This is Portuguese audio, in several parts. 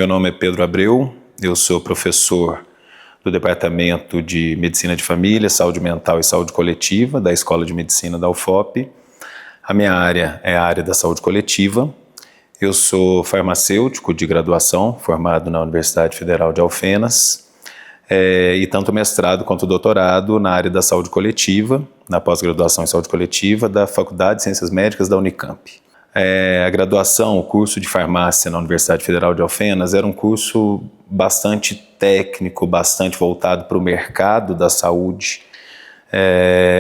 meu nome é Pedro Abreu, eu sou professor do Departamento de Medicina de Família, Saúde Mental e Saúde Coletiva da Escola de Medicina da UFOP. A minha área é a área da saúde coletiva. Eu sou farmacêutico de graduação, formado na Universidade Federal de Alfenas, e tanto mestrado quanto doutorado na área da saúde coletiva, na pós-graduação em saúde coletiva da Faculdade de Ciências Médicas da Unicamp. A graduação, o curso de farmácia na Universidade Federal de Alfenas era um curso bastante técnico, bastante voltado para o mercado da saúde.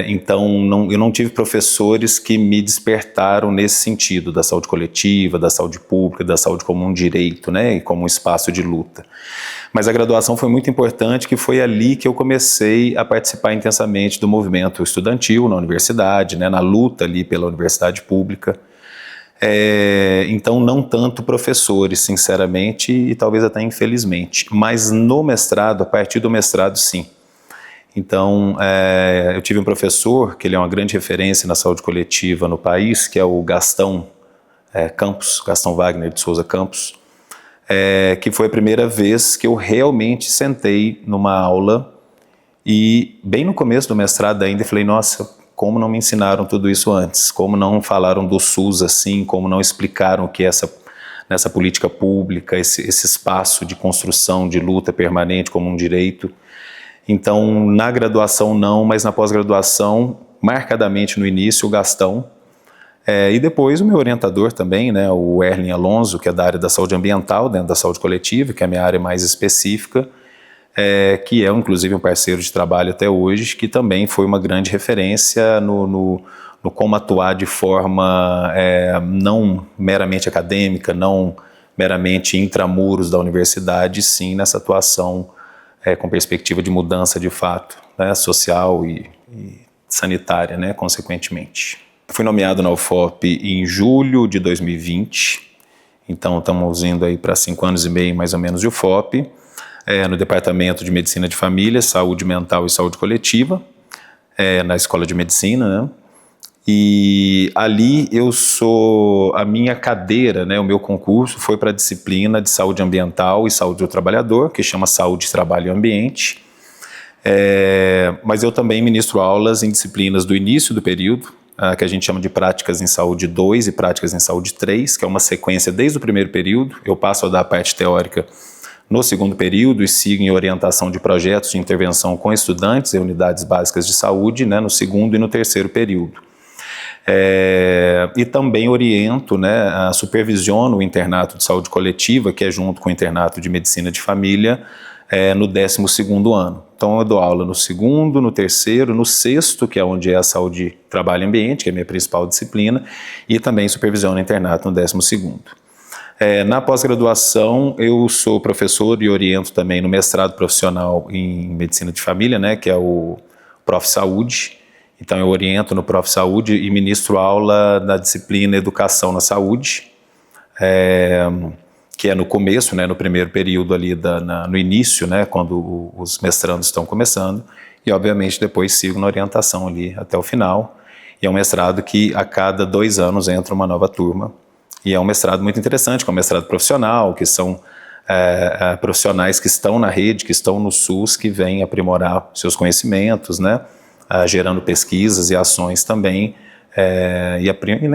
Então eu não tive professores que me despertaram nesse sentido da saúde coletiva, da saúde pública, da saúde como um direito, né, e como um espaço de luta. Mas a graduação foi muito importante, que foi ali que eu comecei a participar intensamente do movimento estudantil na universidade, né, na luta ali pela universidade pública. Então não tanto professores, sinceramente, e talvez até infelizmente, mas no mestrado, a partir do mestrado, sim. Então eu tive um professor, que ele é uma grande referência na saúde coletiva no país, que é o Gastão Campos, Gastão Wagner de Souza Campos, que foi a primeira vez que eu realmente sentei numa aula e bem no começo do mestrado ainda falei, nossa, como não me ensinaram tudo isso antes, como não falaram do SUS assim, como não explicaram o que é nessa política pública, esse espaço de construção, de luta permanente como um direito. Então, na graduação não, mas na pós-graduação, marcadamente no início, o Gastão, e depois o meu orientador também, né, o Erlin Alonso, que é da área da saúde ambiental, dentro da saúde coletiva, que é a minha área mais específica, que é inclusive um parceiro de trabalho até hoje, que também foi uma grande referência no como atuar de forma não meramente acadêmica, não meramente intramuros da universidade, sim nessa atuação com perspectiva de mudança de fato, né, social e sanitária, né, consequentemente. Fui nomeado na UFOP em julho de 2020, então estamos indo aí para 5 anos e meio mais ou menos de UFOP, no Departamento de Medicina de Família, Saúde Mental e Saúde Coletiva, na Escola de Medicina, né? E ali a minha cadeira, né, o meu concurso foi para a disciplina de Saúde Ambiental e Saúde do Trabalhador, que chama Saúde, Trabalho e Ambiente, mas eu também ministro aulas em disciplinas do início do período, que a gente chama de Práticas em Saúde 2 e Práticas em Saúde 3, que é uma sequência desde o primeiro período. Eu passo a dar a parte teórica no segundo período e sigo em orientação de projetos de intervenção com estudantes em unidades básicas de saúde, né, no segundo e no terceiro período. E também oriento, né, supervisiono o internato de saúde coletiva, que é junto com o internato de medicina de família, no 12º ano. Então eu dou aula no segundo, no terceiro, no sexto, que é onde é a saúde, trabalho e ambiente, que é a minha principal disciplina, e também supervisiono o internato no 12º. Na pós-graduação, eu sou professor e oriento também no mestrado profissional em medicina de família, né, que é o Prof. Saúde. Então eu oriento no Prof. Saúde e ministro aula na disciplina Educação na Saúde, que é no começo, né, no primeiro período ali, no início, né, quando os mestrandos estão começando, e obviamente depois sigo na orientação ali até o final. E é um mestrado que a cada 2 anos entra uma nova turma. E é um mestrado muito interessante, que é um mestrado profissional, que são profissionais que estão na rede, que estão no SUS, que vêm aprimorar seus conhecimentos, né, gerando pesquisas e ações também,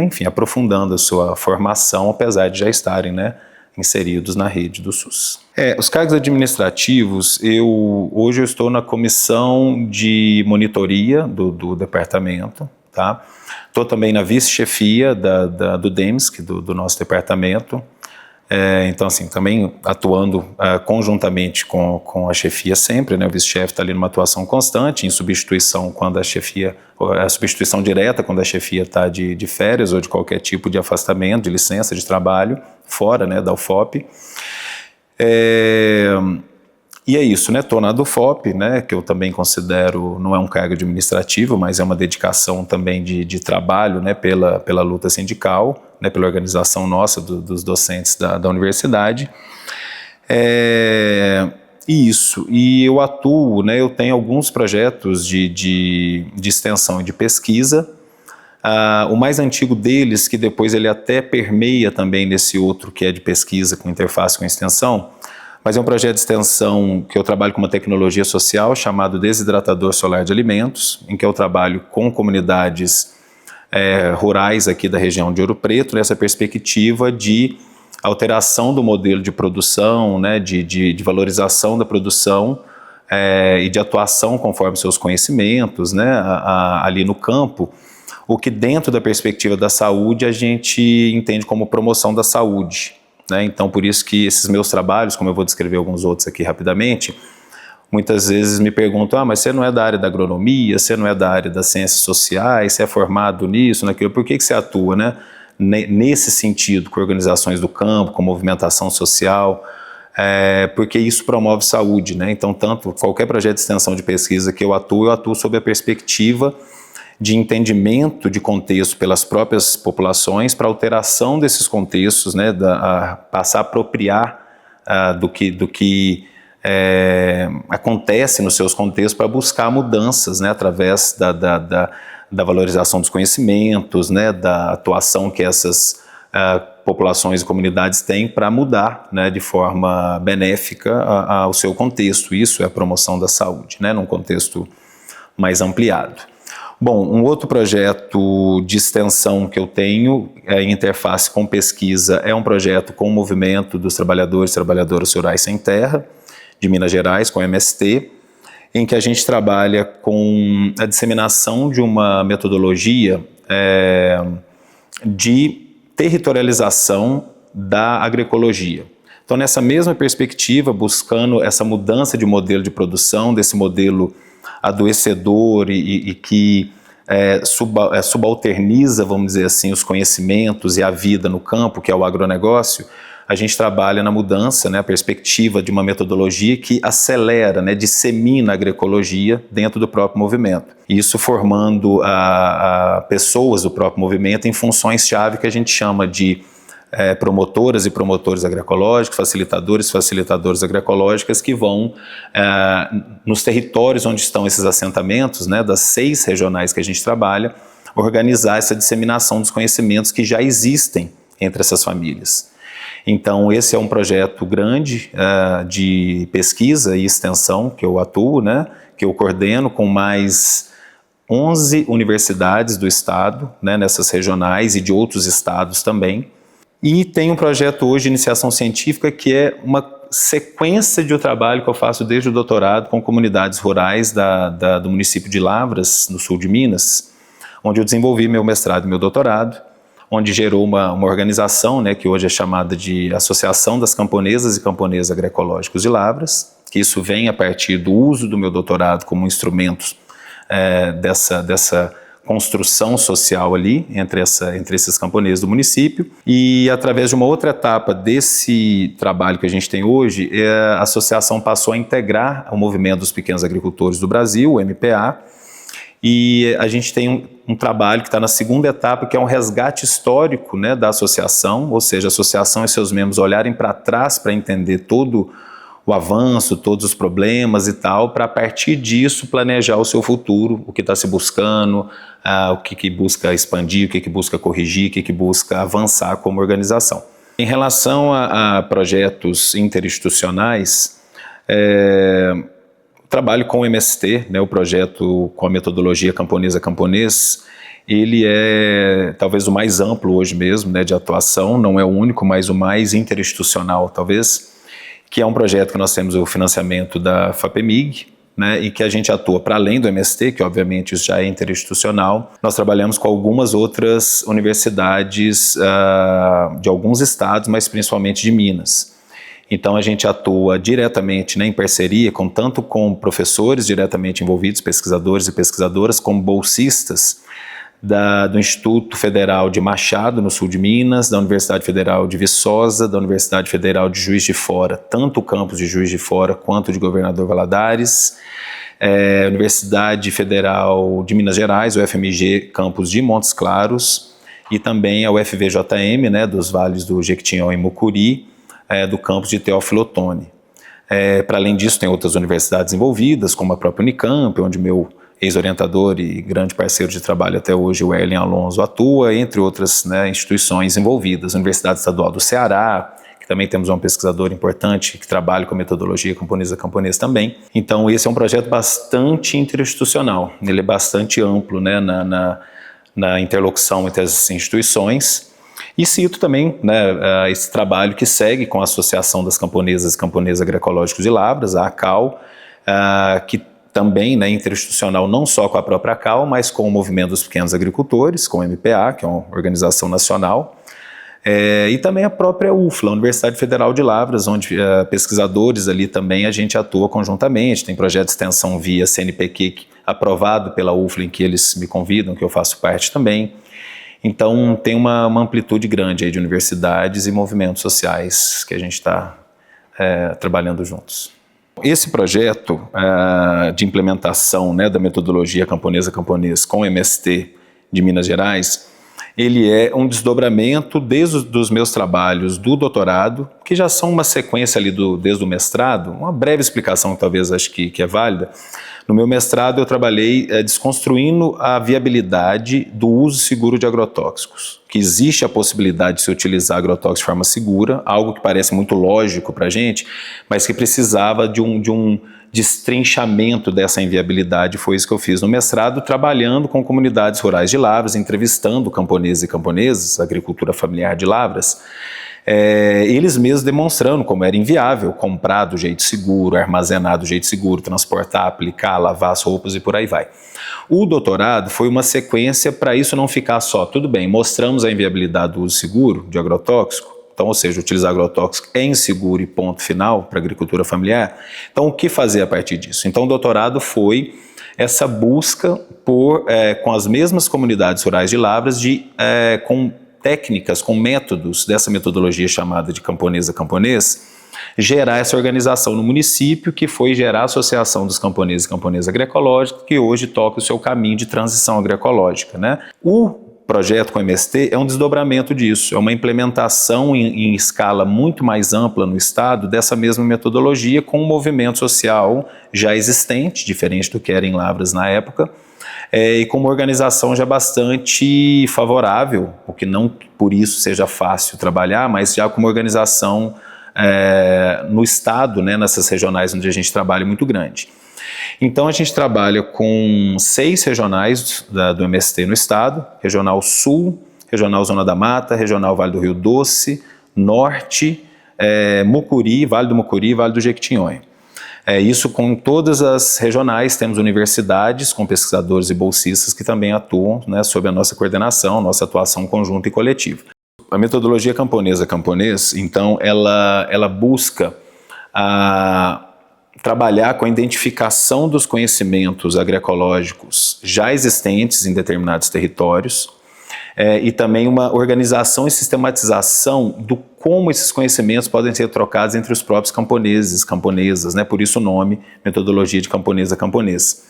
enfim, aprofundando a sua formação, apesar de já estarem, né, inseridos na rede do SUS. Os cargos administrativos, hoje eu estou na comissão de monitoria do departamento, tá? Estou também na vice-chefia do DEMSC, do nosso departamento, então assim, também atuando conjuntamente com a chefia sempre, né? O vice-chefe está ali numa atuação constante, em substituição quando a substituição direta quando a chefia está de férias ou de qualquer tipo de afastamento, de licença de trabalho, fora, né, da UFOP. E é isso, né? Estou na do UFOP, né, que eu também considero, não é um cargo administrativo, mas é uma dedicação também de trabalho, né, pela luta sindical, né, pela organização nossa dos docentes da universidade. E eu atuo, né, eu tenho alguns projetos de extensão e de pesquisa. O mais antigo deles, que depois ele até permeia também nesse outro que é de pesquisa com interface com extensão, mas é um projeto de extensão que eu trabalho com uma tecnologia social chamado desidratador solar de alimentos, em que eu trabalho com comunidades rurais aqui da região de Ouro Preto, nessa perspectiva de alteração do modelo de produção, né, de valorização da produção e de atuação conforme seus conhecimentos, né, ali no campo, o que dentro da perspectiva da saúde a gente entende como promoção da saúde, né? Então por isso que esses meus trabalhos, como eu vou descrever alguns outros aqui rapidamente, muitas vezes me perguntam, mas você não é da área da agronomia, você não é da área das ciências sociais, você é formado nisso, naquilo, por que você atua, né? Nesse sentido, com organizações do campo, com movimentação social, porque isso promove saúde, né? Então, tanto qualquer projeto de extensão de pesquisa que eu atuo sob a perspectiva de entendimento de contexto pelas próprias populações, para alteração desses contextos, né? Passar a apropriar do que acontece nos seus contextos para buscar mudanças, né? Através da valorização dos conhecimentos, né? Da atuação que essas populações e comunidades têm para mudar, né, de forma benéfica ao seu contexto. Isso é a promoção da saúde, né, num contexto mais ampliado. Bom, um outro projeto de extensão que eu tenho em interface com pesquisa é um projeto com o movimento dos trabalhadores e trabalhadoras rurais sem terra, de Minas Gerais, com o MST, em que a gente trabalha com a disseminação de uma metodologia de territorialização da agroecologia. Então, nessa mesma perspectiva, buscando essa mudança de modelo de produção, desse modelo adoecedor e que subalterniza, vamos dizer assim, os conhecimentos e a vida no campo, que é o agronegócio, a gente trabalha na mudança, né, a perspectiva de uma metodologia que acelera, né, dissemina a agroecologia dentro do próprio movimento. Isso formando pessoas do próprio movimento em funções-chave que a gente chama de promotoras e promotores agroecológicos, facilitadores e facilitadoras agroecológicas, que vão nos territórios onde estão esses assentamentos, né, das 6 regionais que a gente trabalha, organizar essa disseminação dos conhecimentos que já existem entre essas famílias. Então, esse é um projeto grande de pesquisa e extensão que eu atuo, né, que eu coordeno com mais 11 universidades do estado, né, nessas regionais e de outros estados também. E tem um projeto hoje de iniciação científica que é uma sequência de trabalho que eu faço desde o doutorado com comunidades rurais do município de Lavras, no sul de Minas, onde eu desenvolvi meu mestrado e meu doutorado, onde gerou uma organização, né, que hoje é chamada de Associação das Camponesas e Camponeses Agroecológicos de Lavras, que isso vem a partir do uso do meu doutorado como instrumento dessa construção social ali entre esses camponeses do município. E através de uma outra etapa desse trabalho que a gente tem hoje, a associação passou a integrar o movimento dos pequenos agricultores do Brasil, o MPA, e a gente tem um trabalho que está na segunda etapa, que é um resgate histórico, né, da associação, ou seja, a associação e seus membros olharem para trás para entender todo o avanço, todos os problemas e tal, para a partir disso planejar o seu futuro, o que está se buscando, o que busca expandir, o que busca corrigir, o que busca avançar como organização. Em relação a projetos interinstitucionais, trabalho com o MST, né, o projeto com a metodologia camponesa-camponês, ele é talvez o mais amplo hoje mesmo, né, de atuação, não é o único, mas o mais interinstitucional talvez, que é um projeto que nós temos o financiamento da FAPEMIG, né, e que a gente atua para além do MST, que obviamente isso já é interinstitucional. Nós trabalhamos com algumas outras universidades de alguns estados, mas principalmente de Minas. Então a gente atua diretamente, né, em parceria tanto com professores diretamente envolvidos, pesquisadores e pesquisadoras, como bolsistas do Instituto Federal de Machado, no sul de Minas, da Universidade Federal de Viçosa, da Universidade Federal de Juiz de Fora, tanto o campus de Juiz de Fora quanto de Governador Valadares, Universidade Federal de Minas Gerais, o FMG, campus de Montes Claros, e também a UFVJM, né, dos vales do Jequitinhonha e Mucuri, do campus de Teófilo Otoni. Para além disso, tem outras universidades envolvidas, como a própria Unicamp, onde meu ex-orientador e grande parceiro de trabalho até hoje, o Erlen Alonso, atua, entre outras, né, instituições envolvidas. A Universidade Estadual do Ceará, que também temos um pesquisador importante que trabalha com metodologia camponesa-camponês também. Então esse é um projeto bastante interinstitucional, ele é bastante amplo, né, na interlocução entre as instituições. E cito também, né, esse trabalho que segue com a Associação das Camponesas e Camponeses Agroecológicos de Lavras, a ACAL, que também, né, interinstitucional não só com a própria ACAL, mas com o Movimento dos Pequenos Agricultores, com o MPA, que é uma organização nacional, e também a própria UFLA, Universidade Federal de Lavras, onde pesquisadores ali também a gente atua conjuntamente, tem projeto de extensão via CNPq aprovado pela UFLA, em que eles me convidam, que eu faço parte também. Então tem uma amplitude grande aí de universidades e movimentos sociais que a gente está trabalhando juntos. Esse projeto de implementação, né, da metodologia camponesa-camponês com MST de Minas Gerais, ele é um desdobramento desde os meus trabalhos do doutorado, que já são uma sequência ali desde o mestrado, uma breve explicação que talvez acho que é válida. No meu mestrado eu trabalhei desconstruindo a viabilidade do uso seguro de agrotóxicos, que existe a possibilidade de se utilizar agrotóxicos de forma segura, algo que parece muito lógico para a gente, mas que precisava de um destrinchamento dessa inviabilidade. Foi isso que eu fiz no mestrado, trabalhando com comunidades rurais de Lavras, entrevistando camponeses e camponesas, agricultura familiar de Lavras, eles mesmos demonstrando como era inviável comprar do jeito seguro, armazenar do jeito seguro, transportar, aplicar, lavar as roupas e por aí vai. O doutorado foi uma sequência para isso não ficar só, tudo bem, mostramos a inviabilidade do uso seguro de agrotóxico, então, ou seja, utilizar agrotóxico é inseguro e ponto final para a agricultura familiar. Então, o que fazer a partir disso? Então, o doutorado foi essa busca com as mesmas comunidades rurais de Lavras, com técnicas, com métodos dessa metodologia chamada de camponesa-camponês, gerar essa organização no município, que foi gerar a Associação dos Camponeses e Camponesas Agroecológicos, que hoje toca o seu caminho de transição agroecológica, né? O projeto com MST é um desdobramento disso, é uma implementação em escala muito mais ampla no estado dessa mesma metodologia com um movimento social já existente, diferente do que era em Lavras na época, e com uma organização já bastante favorável, o que não por isso seja fácil trabalhar, mas já com uma organização no estado, né, nessas regionais onde a gente trabalha muito grande. Então a gente trabalha com 6 regionais do MST no estado, Regional Sul, Regional Zona da Mata, Regional Vale do Rio Doce, Norte, Mucuri, Vale do Mucuri e Vale do Jequitinhonha. Isso com todas as regionais, temos universidades com pesquisadores e bolsistas que também atuam, né, sob a nossa coordenação, nossa atuação conjunta e coletiva. A metodologia camponesa-camponês, então, ela busca trabalhar com a identificação dos conhecimentos agroecológicos já existentes em determinados territórios e também uma organização e sistematização do como esses conhecimentos podem ser trocados entre os próprios camponeses, camponesas, né? Por isso o nome, metodologia de camponesa-camponês.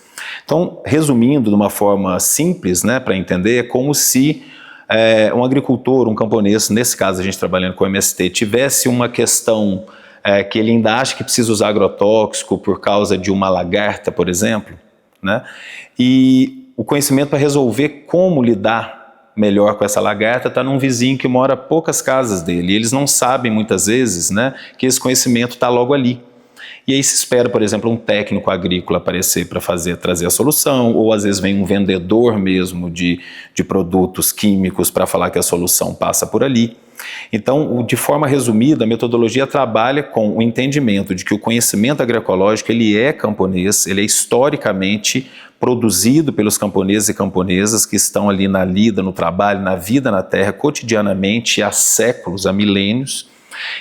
Então, resumindo de uma forma simples, né, para entender, é como se um agricultor, um camponês, nesse caso a gente trabalhando com o MST, tivesse uma questão que ele ainda acha que precisa usar agrotóxico por causa de uma lagarta, por exemplo, né? E o conhecimento para resolver como lidar melhor com essa lagarta está num vizinho que mora a poucas casas dele, e eles não sabem muitas vezes, né, que esse conhecimento está logo ali. E aí se espera, por exemplo, um técnico agrícola aparecer para trazer a solução, ou às vezes vem um vendedor mesmo de produtos químicos para falar que a solução passa por ali. Então, de forma resumida, a metodologia trabalha com o entendimento de que o conhecimento agroecológico ele é camponês, ele é historicamente produzido pelos camponeses e camponesas que estão ali na lida, no trabalho, na vida na terra, cotidianamente, há séculos, há milênios.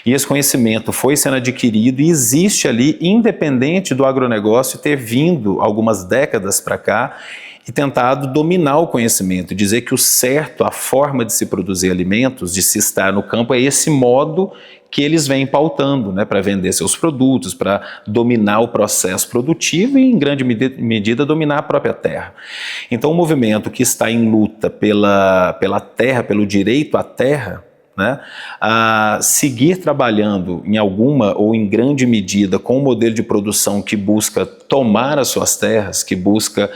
E esse conhecimento foi sendo adquirido e existe ali, independente do agronegócio ter vindo algumas décadas para cá e tentado dominar o conhecimento, dizer que o certo, a forma de se produzir alimentos, de se estar no campo, é esse modo que eles vêm pautando, né, para vender seus produtos, para dominar o processo produtivo e, em grande medida, dominar a própria terra. Então, o movimento que está em luta pela terra, pelo direito à terra, né, a seguir trabalhando em alguma ou em grande medida com um modelo de produção que busca tomar as suas terras, que busca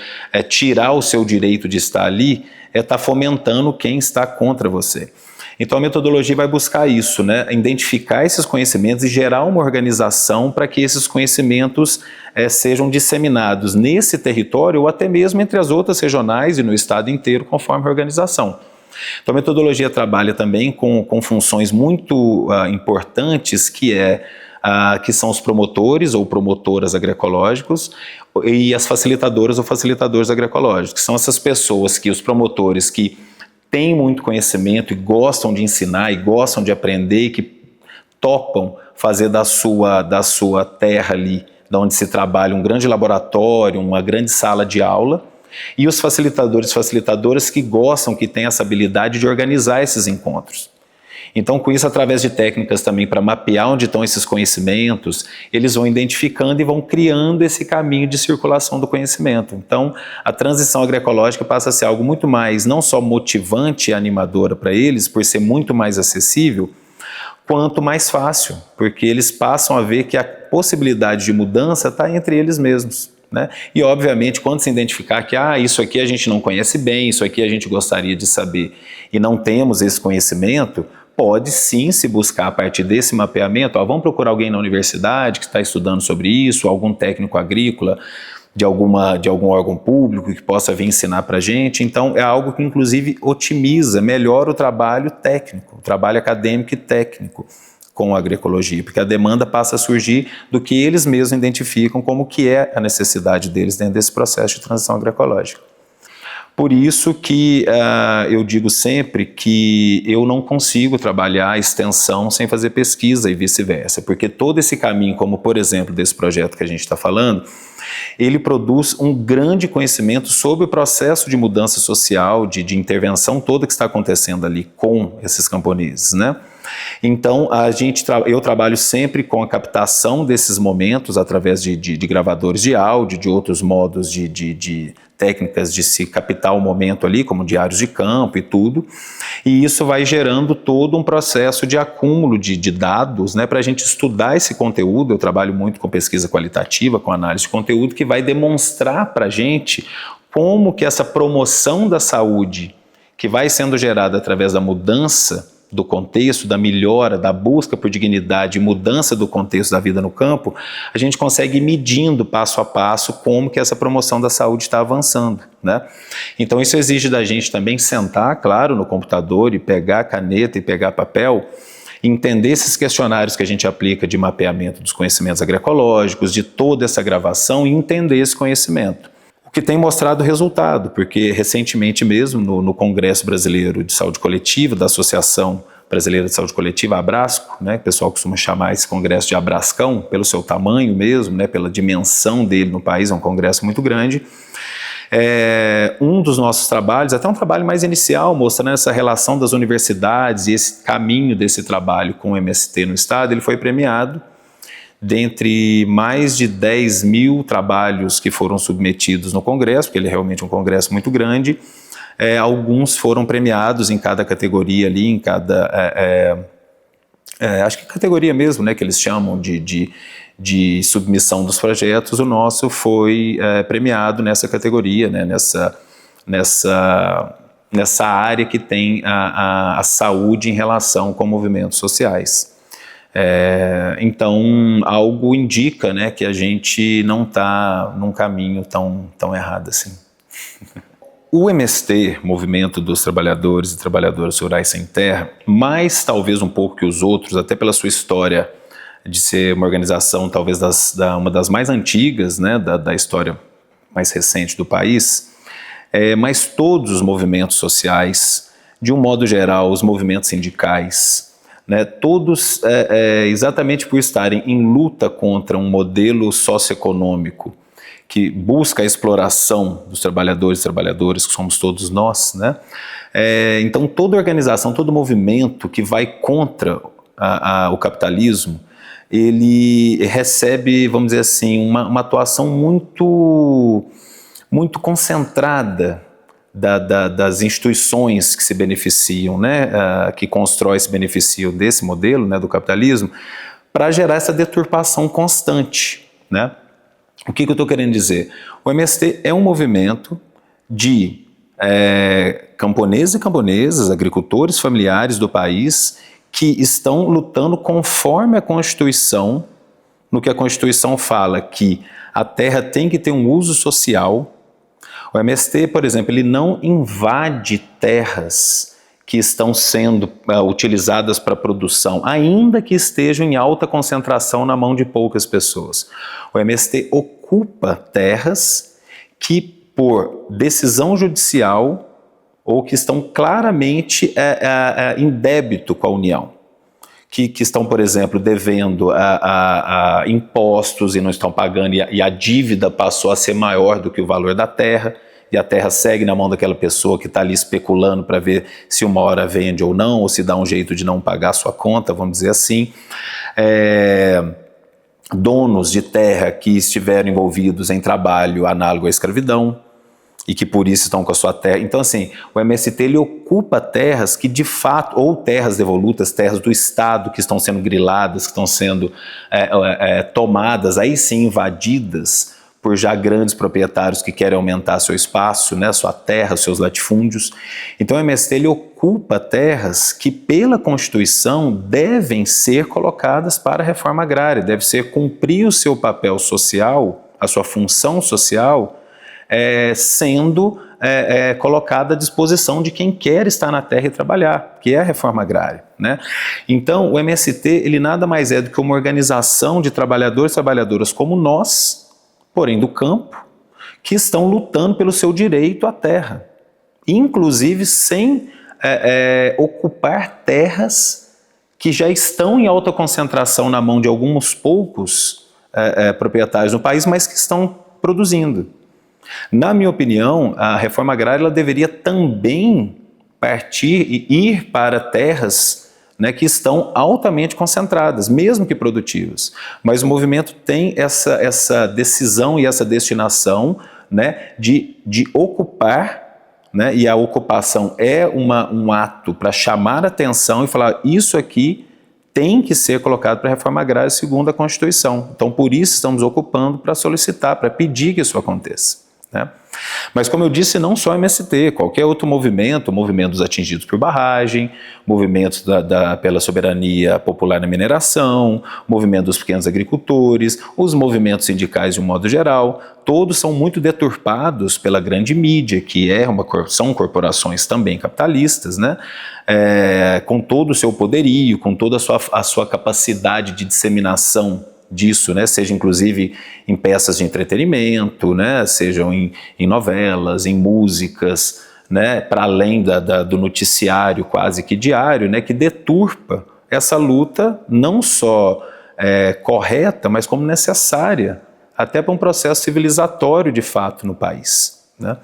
tirar o seu direito de estar ali, está fomentando quem está contra você. Então a metodologia vai buscar isso, né? Identificar esses conhecimentos e gerar uma organização para que esses conhecimentos sejam disseminados nesse território ou até mesmo entre as outras regionais e no estado inteiro, conforme a organização. Então a metodologia trabalha também com funções muito importantes, que são os promotores ou promotoras agroecológicos e as facilitadoras ou facilitadores agroecológicos, que são essas pessoas os promotores que têm muito conhecimento e gostam de ensinar e gostam de aprender e que topam fazer da sua terra ali, de onde se trabalha, um grande laboratório, uma grande sala de aula, e os facilitadores e facilitadoras que gostam, que têm essa habilidade de organizar esses encontros. Então, com isso, através de técnicas também para mapear onde estão esses conhecimentos, eles vão identificando e vão criando esse caminho de circulação do conhecimento. Então, a transição agroecológica passa a ser algo muito mais, não só motivante e animadora para eles, por ser muito mais acessível, quanto mais fácil, porque eles passam a ver que a possibilidade de mudança está entre eles mesmos, né? E, obviamente, quando se identificar que isso aqui a gente não conhece bem, isso aqui a gente gostaria de saber e não temos esse conhecimento, pode sim se buscar a partir desse mapeamento, vamos procurar alguém na universidade que está estudando sobre isso, algum técnico agrícola de algum órgão público que possa vir ensinar para a gente. Então é algo que inclusive otimiza, melhora o trabalho técnico, o trabalho acadêmico e técnico com a agroecologia, porque a demanda passa a surgir do que eles mesmos identificam como que é a necessidade deles dentro desse processo de transição agroecológica. Por isso que eu digo sempre que eu não consigo trabalhar a extensão sem fazer pesquisa e vice-versa, porque todo esse caminho, como por exemplo desse projeto que a gente está falando, ele produz um grande conhecimento sobre o processo de mudança social, de intervenção toda que está acontecendo ali com esses camponeses, né? Então, eu trabalho sempre com a captação desses momentos através de gravadores de áudio, de outros modos de técnicas de se captar o momento ali, como diários de campo e tudo, e isso vai gerando todo um processo de acúmulo de dados, né, para a gente estudar esse conteúdo. Eu trabalho muito com pesquisa qualitativa, com análise de conteúdo, que vai demonstrar para a gente como que essa promoção da saúde, que vai sendo gerada através da mudança do contexto, da melhora, da busca por dignidade e mudança do contexto da vida no campo, a gente consegue ir medindo passo a passo como que essa promoção da saúde está avançando, né? Então isso exige da gente também sentar, claro, no computador e pegar caneta e pegar papel, entender esses questionários que a gente aplica de mapeamento dos conhecimentos agroecológicos, de toda essa gravação e entender esse conhecimento. Que tem mostrado resultado, porque recentemente mesmo no Congresso Brasileiro de Saúde Coletiva, da Associação Brasileira de Saúde Coletiva, Abrasco, né, o pessoal costuma chamar esse congresso de Abrascão, pelo seu tamanho mesmo, né, pela dimensão dele no país, é um congresso muito grande. Um dos nossos trabalhos, até um trabalho mais inicial, mostrando essa relação das universidades e esse caminho desse trabalho com o MST no estado, ele foi premiado. Dentre mais de 10 mil trabalhos que foram submetidos no Congresso, porque ele é realmente um congresso muito grande, alguns foram premiados em cada categoria ali, em cada, acho que categoria mesmo, né, que eles chamam de submissão dos projetos. O nosso foi premiado nessa categoria, né, nessa área que tem a saúde em relação com movimentos sociais. Então, algo indica, né, que a gente não está num caminho tão errado assim. O MST, Movimento dos Trabalhadores e Trabalhadoras Rurais Sem Terra, mais talvez um pouco que os outros, até pela sua história de ser uma organização talvez uma das mais antigas, né, da história mais recente do país, mas todos os movimentos sociais, de um modo geral, os movimentos sindicais, né, todos exatamente por estarem em luta contra um modelo socioeconômico que busca a exploração dos trabalhadores e trabalhadoras, que somos todos nós, né? Então toda organização, todo movimento que vai contra o capitalismo, ele recebe, vamos dizer assim, uma atuação muito concentrada das instituições que se beneficiam, né, que constroem esse benefício desse modelo, né, do capitalismo, para gerar essa deturpação constante, né? O que eu estou querendo dizer? O MST é um movimento de camponeses e camponesas, agricultores familiares do país que estão lutando conforme a Constituição, no que a Constituição fala que a terra tem que ter um uso social. O MST, por exemplo, ele não invade terras que estão sendo utilizadas para produção, ainda que estejam em alta concentração na mão de poucas pessoas. O MST ocupa terras que, por decisão judicial, ou que estão claramente em débito com a União, que estão, por exemplo, devendo a impostos e não estão pagando, e a dívida passou a ser maior do que o valor da terra, e a terra segue na mão daquela pessoa que está ali especulando para ver se uma hora vende ou não, ou se dá um jeito de não pagar a sua conta, vamos dizer assim. Donos de terra que estiveram envolvidos em trabalho análogo à escravidão, e que por isso estão com a sua terra. Então, assim, o MST ele ocupa terras que de fato, ou terras devolutas, terras do Estado que estão sendo griladas, que estão sendo tomadas, aí sim invadidas por já grandes proprietários que querem aumentar seu espaço, né, sua terra, seus latifúndios. Então o MST ele ocupa terras que pela Constituição devem ser colocadas para a reforma agrária, deve ser cumprir o seu papel social, a sua função social, sendo colocada à disposição de quem quer estar na terra e trabalhar, que é a reforma agrária, né? Então, o MST, ele nada mais é do que uma organização de trabalhadores e trabalhadoras como nós, porém do campo, que estão lutando pelo seu direito à terra, inclusive sem ocupar terras que já estão em alta concentração na mão de alguns poucos proprietários no país, mas que estão produzindo. Na minha opinião, a reforma agrária ela deveria também partir e ir para terras, né, que estão altamente concentradas, mesmo que produtivas. Mas o movimento tem essa decisão e essa destinação, né, de ocupar, né, e a ocupação é um ato para chamar a atenção e falar isso aqui tem que ser colocado para a reforma agrária segundo a Constituição. Então, por isso estamos ocupando para solicitar, para pedir que isso aconteça, né? Mas, como eu disse, não só MST, qualquer outro movimento, movimentos atingidos por barragem, movimentos pela soberania popular na mineração, movimento dos pequenos agricultores, os movimentos sindicais de um modo geral, todos são muito deturpados pela grande mídia, que são corporações também capitalistas, né? Com todo o seu poderio, com toda a sua capacidade de disseminação disso, né, seja inclusive em peças de entretenimento, né, sejam em novelas, em músicas, né, para além do noticiário quase que diário, né, que deturpa essa luta não só correta, mas como necessária, até para um processo civilizatório de fato no país, né?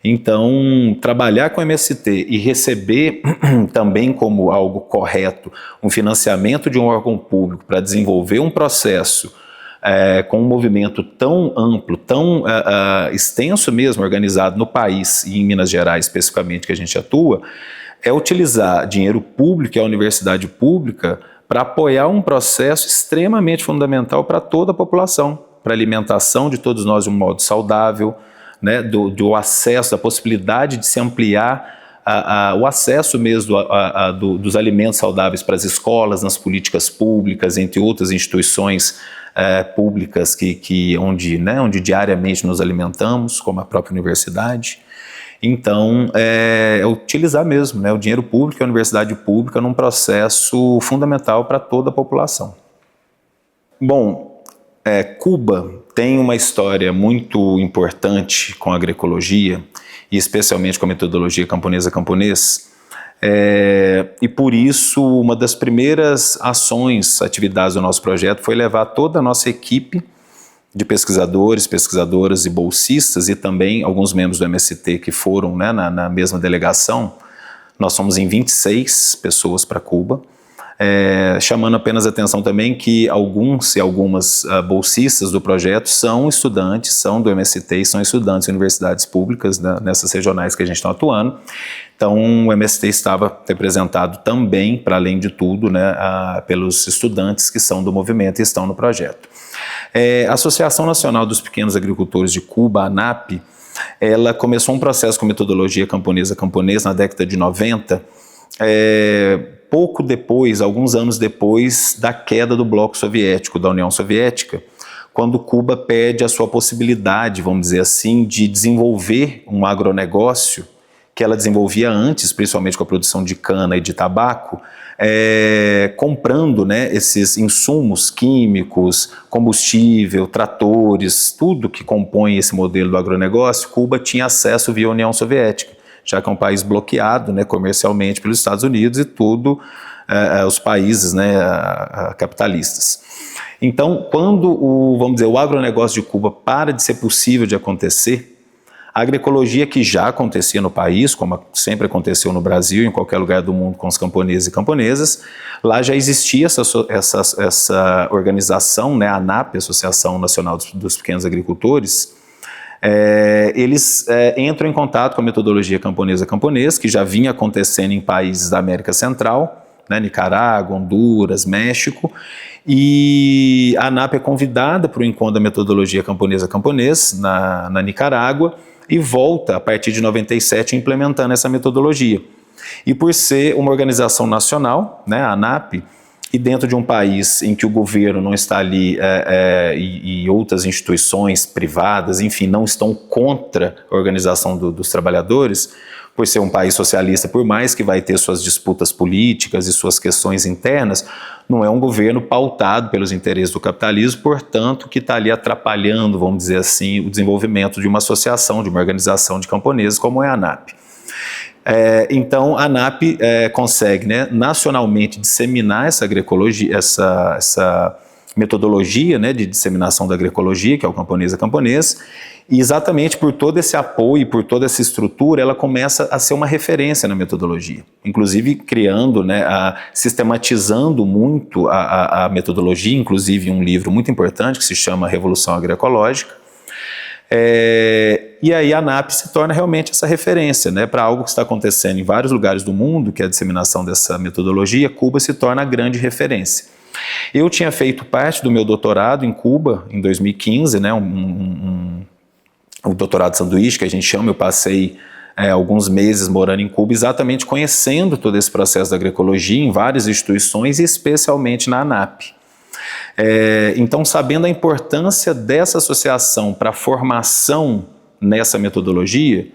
Então, trabalhar com MST e receber também como algo correto um financiamento de um órgão público para desenvolver um processo com um movimento tão amplo, tão extenso mesmo, organizado no país e em Minas Gerais especificamente que a gente atua, é utilizar dinheiro público e a universidade pública para apoiar um processo extremamente fundamental para toda a população, para a alimentação de todos nós de um modo saudável, né, do acesso, da possibilidade de se ampliar o acesso mesmo dos alimentos saudáveis para as escolas, nas políticas públicas, entre outras instituições públicas onde diariamente nos alimentamos, como a própria universidade. Então, utilizar mesmo, né, o dinheiro público e a universidade pública num processo fundamental para toda a população. Bom, Cuba tem uma história muito importante com a agroecologia, e especialmente com a metodologia camponesa-camponês, e por isso uma das primeiras atividades do nosso projeto foi levar toda a nossa equipe de pesquisadores, pesquisadoras e bolsistas, e também alguns membros do MST que foram, né, na mesma delegação. Nós somos em 26 pessoas para Cuba, chamando apenas a atenção também que alguns e algumas bolsistas do projeto são estudantes, são do MST e são estudantes de universidades públicas, né, nessas regionais que a gente está atuando. Então o MST estava representado também, para além de tudo, né, pelos estudantes que são do movimento e estão no projeto. A Associação Nacional dos Pequenos Agricultores de Cuba, ANAP, ela começou um processo com metodologia camponesa na década de 90, pouco depois, alguns anos depois da queda do bloco soviético, da União Soviética, quando Cuba perde a sua possibilidade, vamos dizer assim, de desenvolver um agronegócio que ela desenvolvia antes, principalmente com a produção de cana e de tabaco, comprando, né, esses insumos químicos, combustível, tratores, tudo que compõe esse modelo do agronegócio. Cuba tinha acesso via União Soviética, já que é um país bloqueado, né, comercialmente pelos Estados Unidos e tudo, os países, né, capitalistas. Então, quando vamos dizer, o agronegócio de Cuba para de ser possível de acontecer, a agroecologia que já acontecia no país, como sempre aconteceu no Brasil, em qualquer lugar do mundo com os camponeses e camponesas, lá já existia essa organização, né, a ANAP, Associação Nacional dos Pequenos Agricultores. Eles entram em contato com a metodologia camponesa, que já vinha acontecendo em países da América Central, né, Nicarágua, Honduras, México, e a ANAP é convidada para o encontro da metodologia camponesa na Nicarágua, e volta, a partir de 97, implementando essa metodologia. E por ser uma organização nacional, né, a ANAP, e dentro de um país em que o governo não está ali e outras instituições privadas, enfim, não estão contra a organização dos trabalhadores, por ser um país socialista, por mais que vai ter suas disputas políticas e suas questões internas, não é um governo pautado pelos interesses do capitalismo, portanto, que está ali atrapalhando, vamos dizer assim, o desenvolvimento de uma associação, de uma organização de camponeses como é a ANAP. Então, a ANAP consegue, né, nacionalmente disseminar essa agroecologia, essa metodologia, né, de disseminação da agroecologia, que é o camponês a camponês, e exatamente por todo esse apoio, por toda essa estrutura, ela começa a ser uma referência na metodologia, inclusive criando, né, sistematizando muito a metodologia, inclusive um livro muito importante que se chama Revolução Agroecológica. E aí a ANAP se torna realmente essa referência, né, para algo que está acontecendo em vários lugares do mundo, que é a disseminação dessa metodologia. Cuba se torna a grande referência. Eu tinha feito parte do meu doutorado em Cuba em 2015, né, o doutorado sanduíche, que a gente chama. Eu passei alguns meses morando em Cuba, exatamente conhecendo todo esse processo da agroecologia em várias instituições e especialmente na ANAP. Então, sabendo a importância dessa associação para a formação nessa metodologia,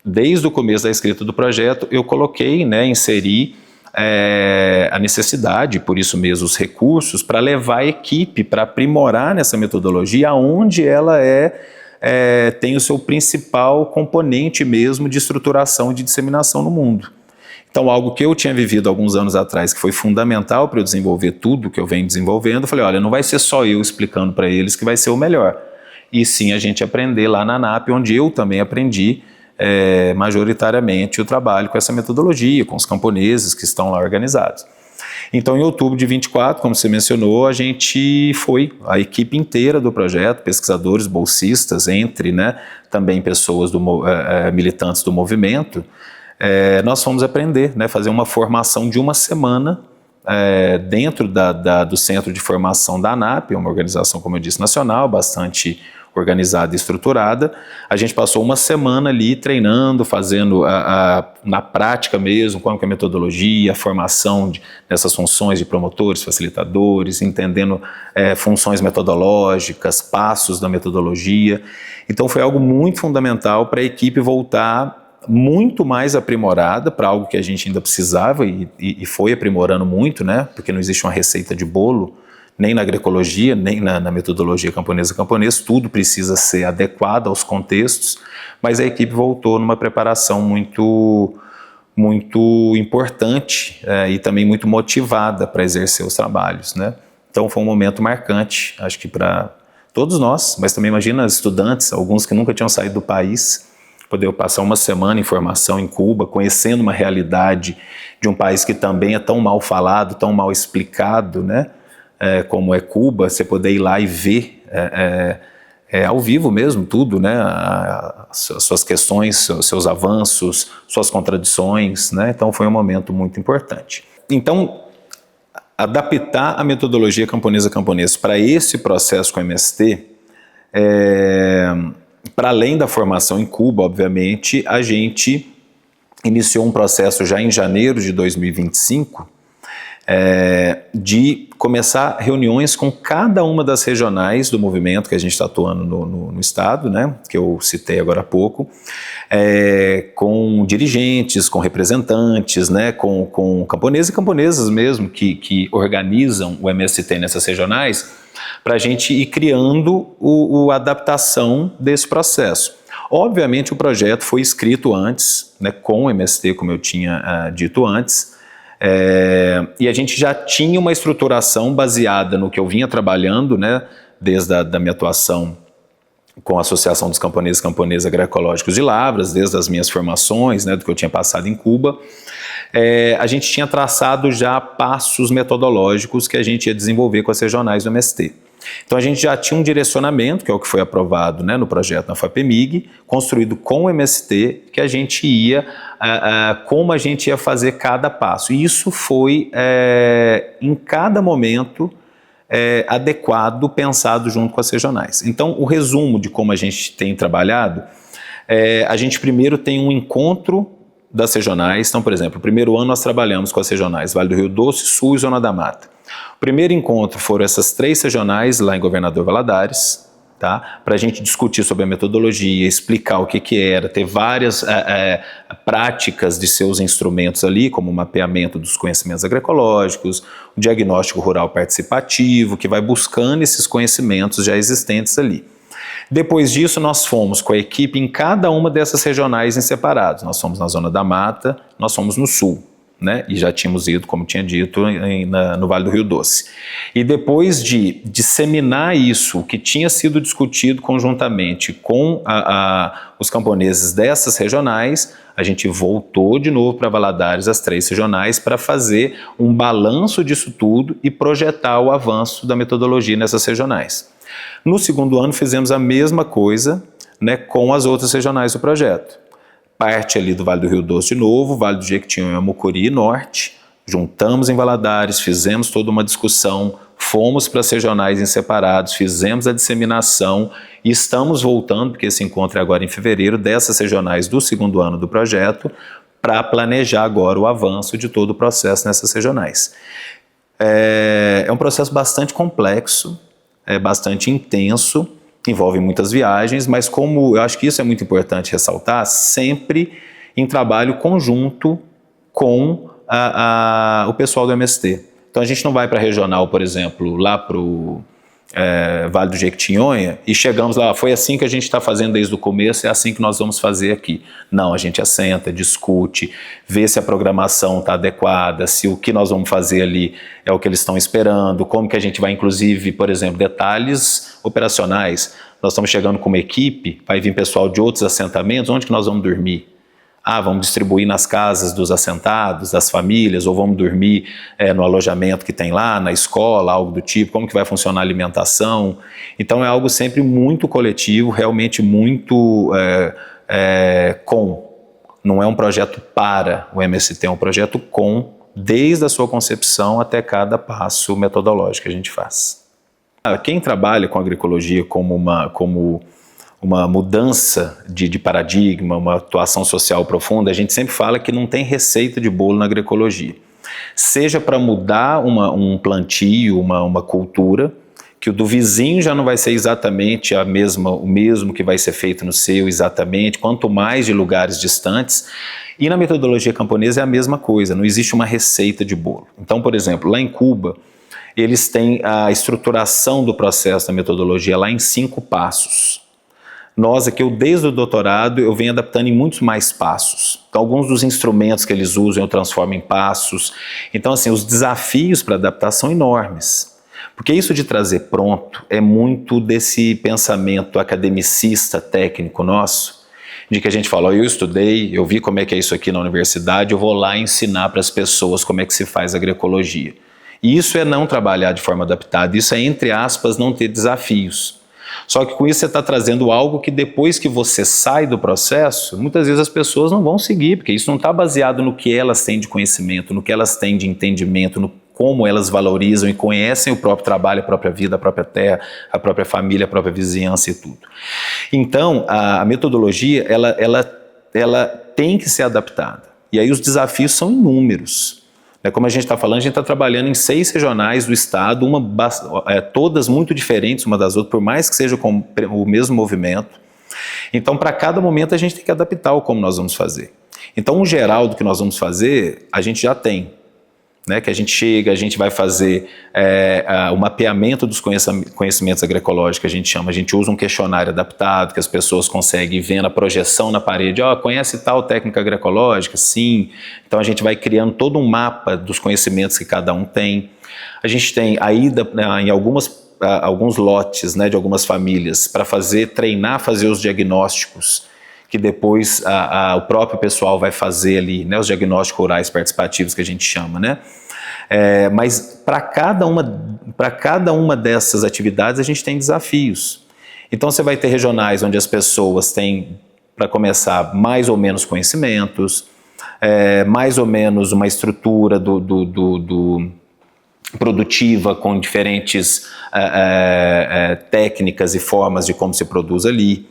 desde o começo da escrita do projeto, eu coloquei, né, inseri a necessidade, por isso mesmo os recursos, para levar a equipe, para aprimorar nessa metodologia, onde ela tem o seu principal componente mesmo de estruturação e de disseminação no mundo. Então, algo que eu tinha vivido alguns anos atrás, que foi fundamental para eu desenvolver tudo que eu venho desenvolvendo, eu falei, olha, não vai ser só eu explicando para eles que vai ser o melhor, e sim a gente aprender lá na ANAP, onde eu também aprendi majoritariamente o trabalho com essa metodologia, com os camponeses que estão lá organizados. Então, em outubro de 24, como você mencionou, a gente foi, a equipe inteira do projeto, pesquisadores, bolsistas, entre, né, também pessoas militantes do movimento, nós fomos aprender, né, fazer uma formação de uma semana dentro do Centro de Formação da ANAP, uma organização, como eu disse, nacional, bastante organizada e estruturada. A gente passou uma semana ali treinando, fazendo na prática mesmo, como que é a metodologia, a formação dessas funções de promotores, facilitadores, entendendo funções metodológicas, passos da metodologia. Então foi algo muito fundamental para a equipe voltar muito mais aprimorada para algo que a gente ainda precisava e foi aprimorando muito, né? Porque não existe uma receita de bolo, nem na agroecologia, nem na metodologia camponês, tudo precisa ser adequado aos contextos, mas a equipe voltou numa preparação muito importante e também muito motivada para exercer os trabalhos, né? Então foi um momento marcante, acho que para todos nós, mas também imagina estudantes, alguns que nunca tinham saído do país, poder passar uma semana em formação em Cuba, conhecendo uma realidade de um país que também é tão mal falado, tão mal explicado, né? Como é Cuba, você poder ir lá e ver ao vivo mesmo tudo, né? Suas questões, seus avanços, suas contradições, né? Então foi um momento muito importante. Então, adaptar a metodologia camponês para esse processo com MST, para além da formação em Cuba, obviamente, a gente iniciou um processo já em janeiro de 2025 de começar reuniões com cada uma das regionais do movimento que a gente está atuando no estado, né, que eu citei agora há pouco, com dirigentes, com representantes, né, com camponeses e camponesas mesmo que organizam o MST nessas regionais, para a gente ir criando a adaptação desse processo. Obviamente o projeto foi escrito antes, né, com o MST, como eu tinha dito antes, e a gente já tinha uma estruturação baseada no que eu vinha trabalhando, né, desde a minha atuação com a Associação dos Camponeses e Camponesas Agroecológicos de Lavras, desde as minhas formações, né, do que eu tinha passado em Cuba. A gente tinha traçado já passos metodológicos que a gente ia desenvolver com as regionais do MST. Então a gente já tinha um direcionamento, que é o que foi aprovado, né, no projeto na FAPEMIG, construído com o MST, que a gente ia, como a gente ia fazer cada passo. E isso foi, em cada momento, adequado, pensado junto com as regionais. Então o resumo de como a gente tem trabalhado, a gente primeiro tem um encontro das regionais. Então, por exemplo, o primeiro ano nós trabalhamos com as regionais Vale do Rio Doce, Sul e Zona da Mata. O primeiro encontro foram essas 3 regionais lá em Governador Valadares, tá? Para a gente discutir sobre a metodologia, explicar o que era, ter várias práticas de seus instrumentos ali, como o mapeamento dos conhecimentos agroecológicos, o diagnóstico rural participativo, que vai buscando esses conhecimentos já existentes ali. Depois disso, nós fomos com a equipe em cada uma dessas regionais em separados. Nós fomos na Zona da Mata, nós fomos no Sul, né? E já tínhamos ido, como tinha dito, no Vale do Rio Doce. E depois de disseminar isso, o que tinha sido discutido conjuntamente com os camponeses dessas regionais, a gente voltou de novo para Valadares, as 3 regionais, para fazer um balanço disso tudo e projetar o avanço da metodologia nessas regionais. No segundo ano fizemos a mesma coisa, né, com as outras regionais do projeto. Parte ali do Vale do Rio Doce de novo, Vale do Jequitinhonha, Mucuri e Norte, juntamos em Valadares, fizemos toda uma discussão, fomos para as regionais em separados, fizemos a disseminação e estamos voltando, porque esse encontro é agora em fevereiro, dessas regionais do segundo ano do projeto, para planejar agora o avanço de todo o processo nessas regionais. É um processo bastante complexo, bastante intenso, envolve muitas viagens, mas como eu acho que isso é muito importante ressaltar, sempre em trabalho conjunto com o pessoal do MST. Então a gente não vai para a regional, por exemplo, lá para o Vale do Jequitinhonha e chegamos lá, foi assim que a gente está fazendo desde o começo, é assim que nós vamos fazer aqui. Não, a gente assenta, discute, vê se a programação está adequada, se o que nós vamos fazer ali é o que eles estão esperando, como que a gente vai, inclusive, por exemplo, detalhes operacionais. Nós estamos chegando com uma equipe, vai vir pessoal de outros assentamentos, onde que nós vamos dormir? Vamos distribuir nas casas dos assentados, das famílias, ou vamos dormir no alojamento que tem lá, na escola, algo do tipo, como que vai funcionar a alimentação. Então é algo sempre muito coletivo, realmente muito não é um projeto para o MST, é um projeto com, desde a sua concepção até cada passo metodológico que a gente faz. Quem trabalha com agroecologia como uma mudança de paradigma, uma atuação social profunda, a gente sempre fala que não tem receita de bolo na agroecologia. Seja para mudar um plantio, uma cultura, que o do vizinho já não vai ser exatamente o mesmo que vai ser feito no seu exatamente, quanto mais de lugares distantes. E na metodologia camponesa é a mesma coisa, não existe uma receita de bolo. Então, por exemplo, lá em Cuba, eles têm a estruturação do processo da metodologia lá em 5 passos. Nós aqui, desde o doutorado, eu venho adaptando em muitos mais passos. Então, alguns dos instrumentos que eles usam eu transformo em passos. Então, assim, os desafios para adaptação são enormes. Porque isso de trazer pronto é muito desse pensamento academicista, técnico nosso, de que a gente fala, eu estudei, eu vi como é que é isso aqui na universidade, eu vou lá ensinar para as pessoas como é que se faz agroecologia. E isso é não trabalhar de forma adaptada, isso é, entre aspas, não ter desafios. Só que com isso você está trazendo algo que depois que você sai do processo, muitas vezes as pessoas não vão seguir, porque isso não está baseado no que elas têm de conhecimento, no que elas têm de entendimento, no como elas valorizam e conhecem o próprio trabalho, a própria vida, a própria terra, a própria família, a própria vizinhança e tudo. Então, a metodologia, ela tem que ser adaptada. E aí os desafios são inúmeros. Como a gente está falando, a gente está trabalhando em 6 regionais do estado, todas muito diferentes uma das outras, por mais que seja com o mesmo movimento. Então, para cada momento, a gente tem que adaptar o como nós vamos fazer. Então, o geral do que nós vamos fazer, a gente já tem. Que a gente chega, a gente vai fazer o mapeamento dos conhecimentos agroecológicos, que a gente chama. A gente usa um questionário adaptado, que as pessoas conseguem ver na projeção na parede. Conhece tal técnica agroecológica? Sim. Então a gente vai criando todo um mapa dos conhecimentos que cada um tem. A gente tem a ida em alguns lotes, de algumas famílias, para treinar, fazer os diagnósticos, que depois o próprio pessoal vai fazer ali, os diagnósticos rurais participativos que a gente chama, mas para cada uma dessas atividades a gente tem desafios. Então você vai ter regionais onde as pessoas têm, para começar, mais ou menos conhecimentos, mais ou menos uma estrutura produtiva com diferentes técnicas e formas de como se produz ali.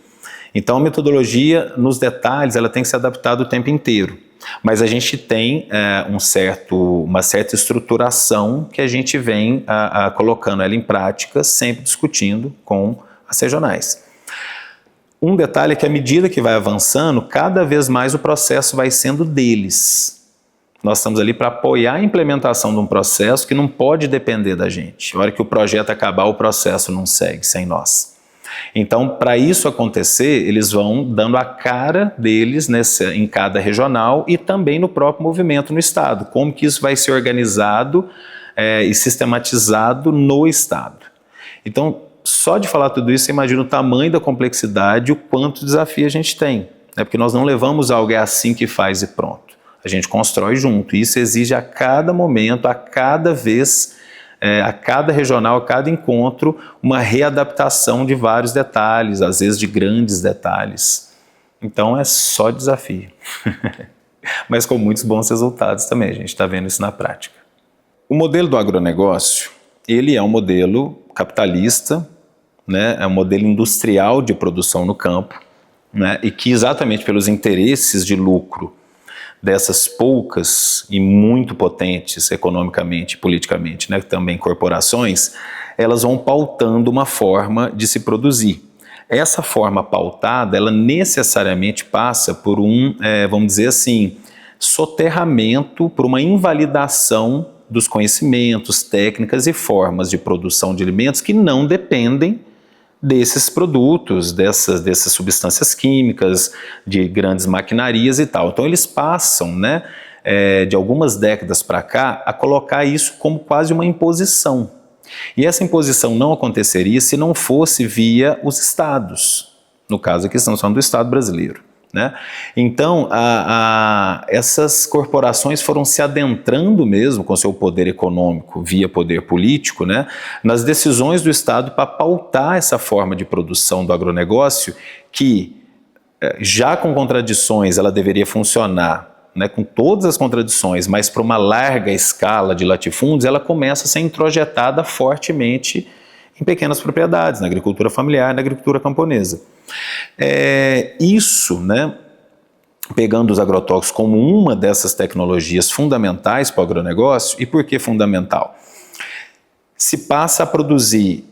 Então a metodologia, nos detalhes, ela tem que ser adaptada o tempo inteiro. Mas a gente tem uma certa estruturação que a gente vem colocando ela em prática, sempre discutindo com as regionais. Um detalhe é que à medida que vai avançando, cada vez mais o processo vai sendo deles. Nós estamos ali para apoiar a implementação de um processo que não pode depender da gente. Na hora que o projeto acabar, o processo não segue sem nós. Então, para isso acontecer, eles vão dando a cara deles em cada regional e também no próprio movimento no Estado, como que isso vai ser organizado e sistematizado no Estado. Então, só de falar tudo isso, você imagina o tamanho da complexidade, o quanto desafio a gente tem, porque nós não levamos algo assim que faz e pronto. A gente constrói junto, e isso exige a cada momento, a cada vez, a cada regional, a cada encontro, uma readaptação de vários detalhes, às vezes de grandes detalhes. Então é só desafio, mas com muitos bons resultados também, a gente está vendo isso na prática. O modelo do agronegócio, ele é um modelo capitalista, é um modelo industrial de produção no campo, e que exatamente pelos interesses de lucro dessas poucas e muito potentes economicamente e politicamente, também corporações, elas vão pautando uma forma de se produzir. Essa forma pautada, ela necessariamente passa por vamos dizer assim, soterramento, por uma invalidação dos conhecimentos, técnicas e formas de produção de alimentos que não dependem desses produtos, dessas substâncias químicas, de grandes maquinarias e tal. Então eles passam, de algumas décadas para cá, a colocar isso como quase uma imposição. E essa imposição não aconteceria se não fosse via os estados, no caso aqui estamos falando do Estado brasileiro. Então, essas corporações foram se adentrando mesmo com seu poder econômico via poder político, nas decisões do Estado para pautar essa forma de produção do agronegócio que, já com contradições, ela deveria funcionar, com todas as contradições, mas para uma larga escala de latifúndios, ela começa a ser introjetada fortemente em pequenas propriedades, na agricultura familiar, na agricultura camponesa. Isso, pegando os agrotóxicos como uma dessas tecnologias fundamentais para o agronegócio. E por que fundamental? Se passa a produzir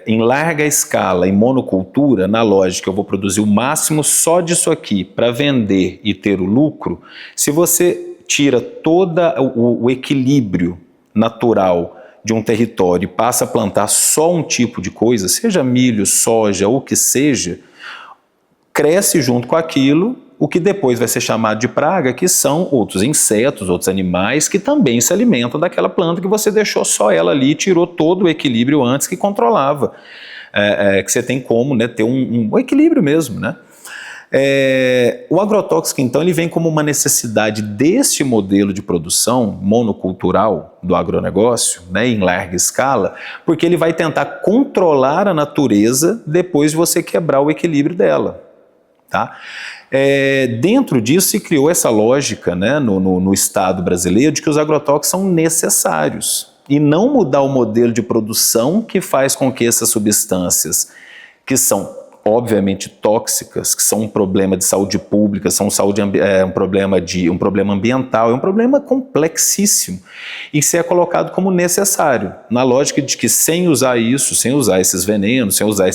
em larga escala, em monocultura, na lógica eu vou produzir o máximo só disso aqui para vender e ter o lucro, se você tira todo o equilíbrio natural de um território e passa a plantar só um tipo de coisa, seja milho, soja ou o que seja, cresce junto com aquilo o que depois vai ser chamado de praga, que são outros insetos, outros animais que também se alimentam daquela planta que você deixou só ela ali e tirou todo o equilíbrio antes que controlava, que você tem como ter um equilíbrio mesmo, O agrotóxico, então, ele vem como uma necessidade deste modelo de produção monocultural do agronegócio, em larga escala, porque ele vai tentar controlar a natureza depois de você quebrar o equilíbrio dela. Dentro disso se criou essa lógica, né, no Estado brasileiro de que os agrotóxicos são necessários e não mudar o modelo de produção que faz com que essas substâncias, que são obviamente tóxicas, que são um problema de saúde pública, são um problema ambiental, é um problema complexíssimo e se é colocado como necessário, na lógica de que sem usar isso, sem usar esses venenos, sem usar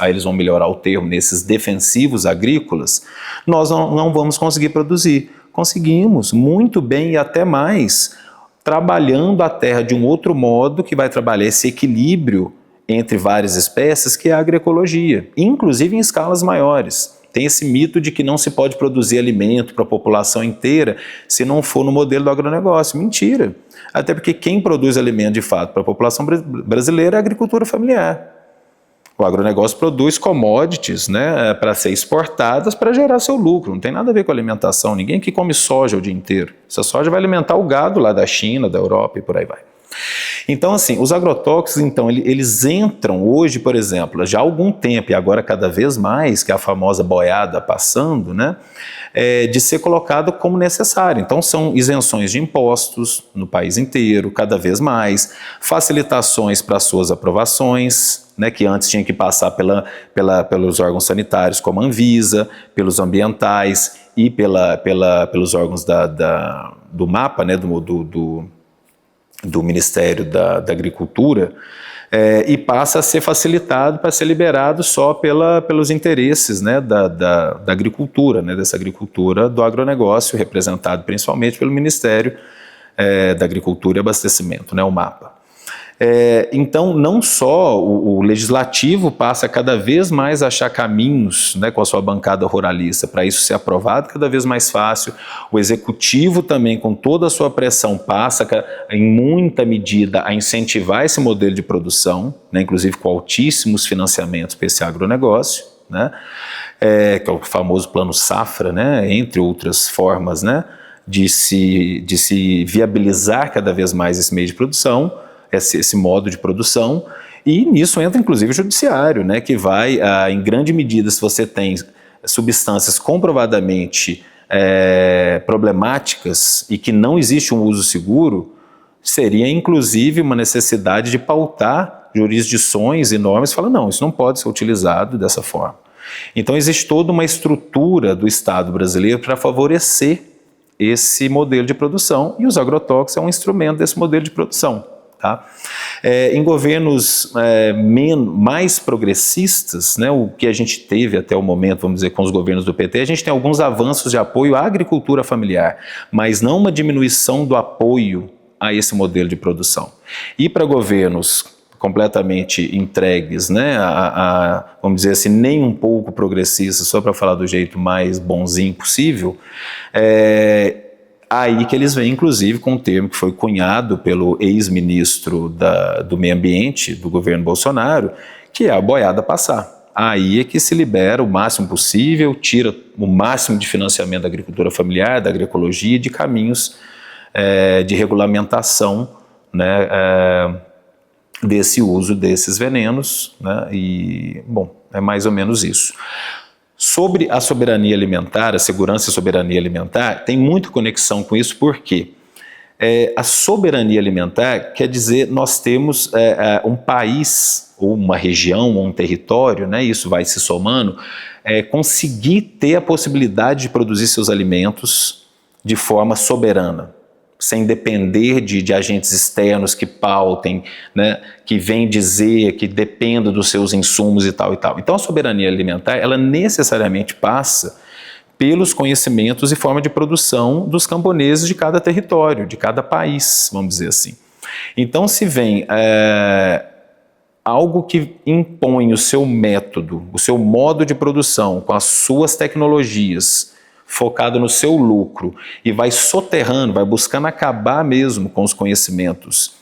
aí eles vão melhorar o termo, nesses defensivos agrícolas, nós não vamos conseguir produzir. Conseguimos muito bem e até mais, trabalhando a terra de um outro modo que vai trabalhar esse equilíbrio entre várias espécies, que é a agroecologia, inclusive em escalas maiores. Tem esse mito de que não se pode produzir alimento para a população inteira se não for no modelo do agronegócio. Mentira! Até porque quem produz alimento de fato para a população brasileira é a agricultura familiar. O agronegócio produz commodities, né, para ser exportadas para gerar seu lucro, não tem nada a ver com alimentação, ninguém que come soja o dia inteiro. Essa soja vai alimentar o gado lá da China, da Europa e por aí vai. Então, assim, os agrotóxicos, então, eles entram hoje, por exemplo, já há algum tempo, e agora cada vez mais, que é a famosa boiada passando, né, de ser colocado como necessário. Então, são isenções de impostos no país inteiro, cada vez mais, facilitações para suas aprovações, né, que antes tinha que passar pelos órgãos sanitários, como a Anvisa, pelos ambientais e pelos órgãos do MAPA, né, do Ministério da Agricultura, e passa a ser facilitado para ser liberado só pelos interesses, né, da agricultura, né, dessa agricultura do agronegócio, representado principalmente pelo Ministério da Agricultura e Abastecimento, né, o MAPA. Então, não só o legislativo passa cada vez mais a achar caminhos, né, com a sua bancada ruralista para isso ser aprovado cada vez mais fácil, o executivo também, com toda a sua pressão, passa em muita medida a incentivar esse modelo de produção, né, inclusive com altíssimos financiamentos para esse agronegócio, né, que é o famoso Plano Safra, né, entre outras formas, né, de se viabilizar cada vez mais esse meio de produção, esse modo de produção, e nisso entra inclusive o judiciário, né, que vai, em grande medida, se você tem substâncias comprovadamente problemáticas e que não existe um uso seguro, seria inclusive uma necessidade de pautar jurisdições e normas e falar, não, isso não pode ser utilizado dessa forma. Então existe toda uma estrutura do Estado brasileiro para favorecer esse modelo de produção, e os agrotóxicos é um instrumento desse modelo de produção. Tá? Em governos mais progressistas, né, o que a gente teve até o momento, vamos dizer, com os governos do PT, a gente tem alguns avanços de apoio à agricultura familiar, mas não uma diminuição do apoio a esse modelo de produção. E para governos completamente entregues, né, vamos dizer assim, nem um pouco progressistas, só para falar do jeito mais bonzinho possível, aí que eles vêm, inclusive, com um termo que foi cunhado pelo ex-ministro do Meio Ambiente do governo Bolsonaro, que é a boiada passar. Aí é que se libera o máximo possível, tira o máximo de financiamento da agricultura familiar, da agroecologia e de caminhos de regulamentação, né, desse uso desses venenos, né, e, bom, é mais ou menos isso. Sobre a soberania alimentar, a segurança e soberania alimentar, tem muita conexão com isso, porque a soberania alimentar quer dizer nós temos um país, ou uma região, ou um território, né, isso vai se somando, conseguir ter a possibilidade de produzir seus alimentos de forma soberana, sem depender de agentes externos que pautem, né, que vêm dizer, que dependam dos seus insumos e tal e tal. Então a soberania alimentar, ela necessariamente passa pelos conhecimentos e forma de produção dos camponeses de cada território, de cada país, vamos dizer assim. Então se vem algo que impõe o seu método, o seu modo de produção, com as suas tecnologias, focado no seu lucro, e vai soterrando, vai buscando acabar mesmo com os conhecimentos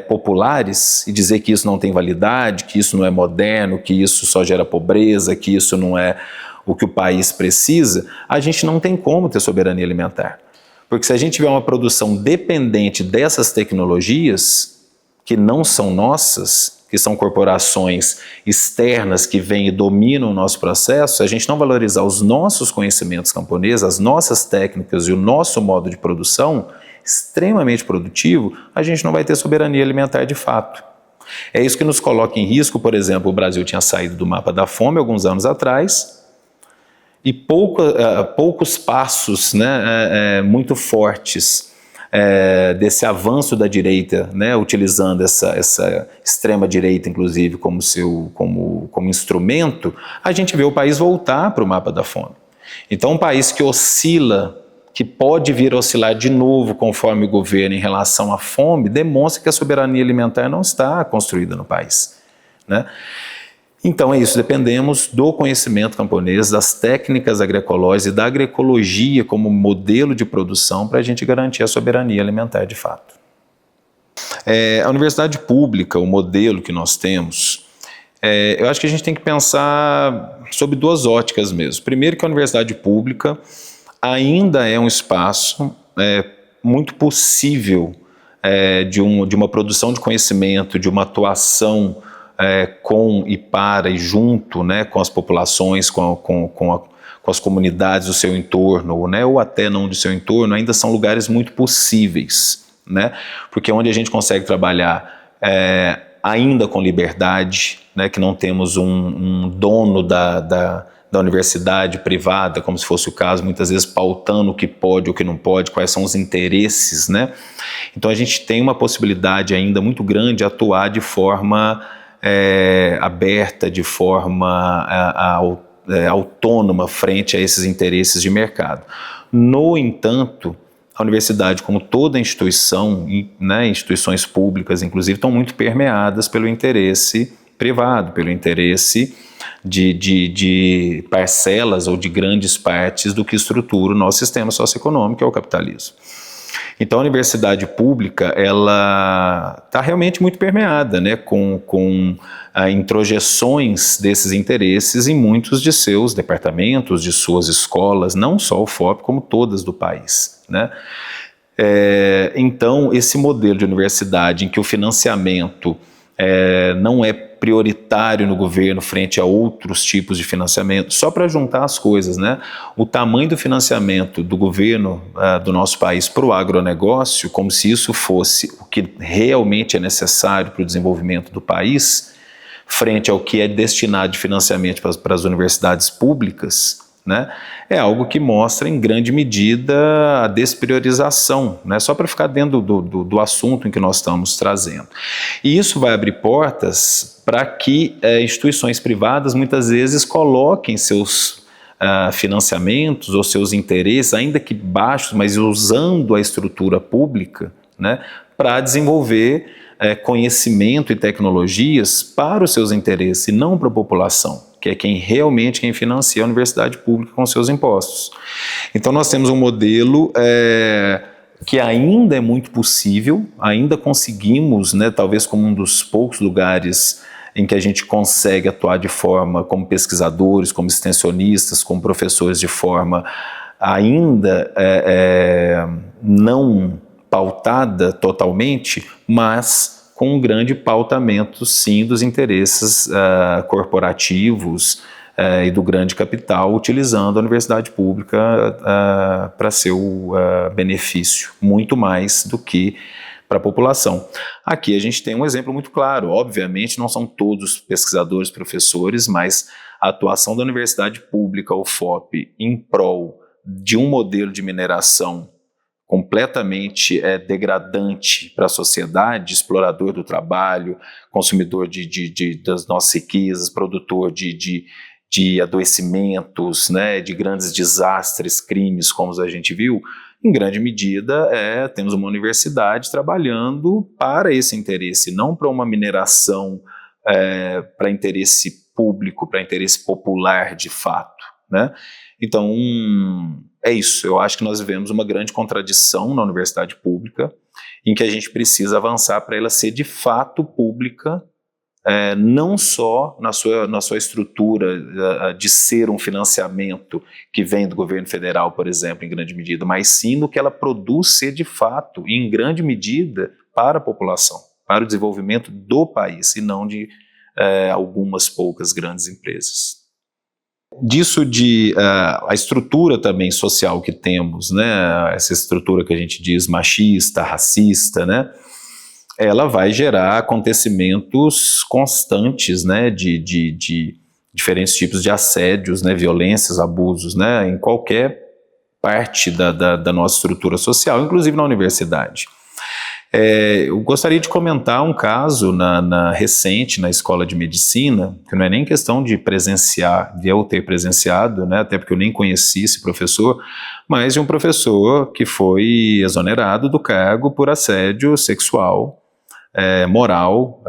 populares e dizer que isso não tem validade, que isso não é moderno, que isso só gera pobreza, que isso não é o que o país precisa, a gente não tem como ter soberania alimentar. Porque se a gente tiver uma produção dependente dessas tecnologias, que não são nossas, que são corporações externas que vêm e dominam o nosso processo, se a gente não valorizar os nossos conhecimentos camponeses, as nossas técnicas e o nosso modo de produção extremamente produtivo, a gente não vai ter soberania alimentar de fato. É isso que nos coloca em risco. Por exemplo, o Brasil tinha saído do mapa da fome alguns anos atrás e poucos passos, né, muito fortes desse avanço da direita, né, utilizando essa extrema-direita, inclusive, como instrumento, a gente vê o país voltar para o mapa da fome. Então, um país que oscila, que pode vir a oscilar de novo conforme o governo em relação à fome, demonstra que a soberania alimentar não está construída no país, né? Então é isso, dependemos do conhecimento camponês, das técnicas agroecológicas e da agroecologia como modelo de produção para a gente garantir a soberania alimentar de fato. A universidade pública, o modelo que nós temos, eu acho que a gente tem que pensar sob duas óticas mesmo. Primeiro, que a universidade pública ainda é um espaço muito possível de uma produção de conhecimento, de uma atuação com e para e junto, né, com as populações, com as comunidades do seu entorno, né, ou até não do seu entorno, ainda são lugares muito possíveis, né, porque onde a gente consegue trabalhar ainda com liberdade, né, que não temos um dono da universidade privada, como se fosse o caso, muitas vezes pautando o que pode, o que não pode, quais são os interesses, né? Então a gente tem uma possibilidade ainda muito grande de atuar de forma aberta, de forma autônoma frente a esses interesses de mercado. No entanto, a universidade, como toda instituição, né, instituições públicas inclusive, estão muito permeadas pelo interesse privado, pelo interesse de parcelas ou de grandes partes do que estrutura o nosso sistema socioeconômico, que é o capitalismo. Então a universidade pública, ela está realmente muito permeada, né, com introjeções desses interesses em muitos de seus departamentos, de suas escolas, não só o FOP, como todas do país, né? Então esse modelo de universidade em que o financiamento não é prioritário no governo frente a outros tipos de financiamento, só para juntar as coisas, né? O tamanho do financiamento do governo do nosso país para o agronegócio, como se isso fosse o que realmente é necessário para o desenvolvimento do país, frente ao que é destinado de financiamento para as universidades públicas, né, é algo que mostra em grande medida a despriorização, né, só para ficar dentro do assunto em que nós estamos trazendo. E isso vai abrir portas para que instituições privadas muitas vezes coloquem seus financiamentos ou seus interesses, ainda que baixos, mas usando a estrutura pública, né, para desenvolver conhecimento e tecnologias para os seus interesses e não para a população, que é quem financia a universidade pública com seus impostos. Então nós temos um modelo que ainda é muito possível, ainda conseguimos, né, talvez como um dos poucos lugares em que a gente consegue atuar de forma como pesquisadores, como extensionistas, como professores de forma ainda não pautada totalmente, mas com um grande pautamento, sim, dos interesses corporativos e do grande capital, utilizando a universidade pública para seu benefício, muito mais do que para a população. Aqui a gente tem um exemplo muito claro. Obviamente não são todos pesquisadores, professores, mas a atuação da universidade pública, o FOP, em prol de um modelo de mineração completamente degradante para a sociedade, explorador do trabalho, consumidor das nossas riquezas, produtor de adoecimentos, né, de grandes desastres, crimes, como a gente viu, em grande medida temos uma universidade trabalhando para esse interesse, não para uma mineração para interesse público, para interesse popular de fato, né? Então, é isso. Eu acho que nós vivemos uma grande contradição na universidade pública, em que a gente precisa avançar para ela ser de fato pública, não só na sua estrutura de ser um financiamento que vem do governo federal, por exemplo, em grande medida, mas sim no que ela produz ser de fato, em grande medida, para a população, para o desenvolvimento do país e não de algumas poucas grandes empresas. Disso a estrutura também social que temos, né, essa estrutura que a gente diz machista, racista, né, ela vai gerar acontecimentos constantes, né, de diferentes tipos de assédios, né, violências, abusos, né, em qualquer parte da nossa estrutura social, inclusive na universidade. Eu gostaria de comentar um caso recente na escola de medicina, que não é nem questão de eu ter presenciado, né, até porque eu nem conheci esse professor, mas de um professor que foi exonerado do cargo por assédio sexual, moral,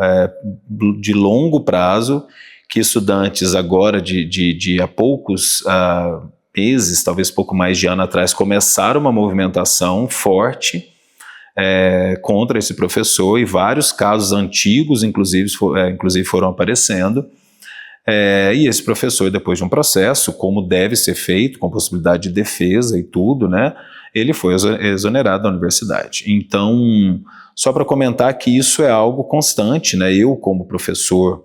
de longo prazo, que estudantes agora de há poucos meses, talvez pouco mais de ano atrás, começaram uma movimentação forte contra esse professor, e vários casos antigos, inclusive foram aparecendo, e esse professor, depois de um processo, como deve ser feito, com possibilidade de defesa e tudo, né, ele foi exonerado da universidade. Então, só para comentar que isso é algo constante, né, eu como professor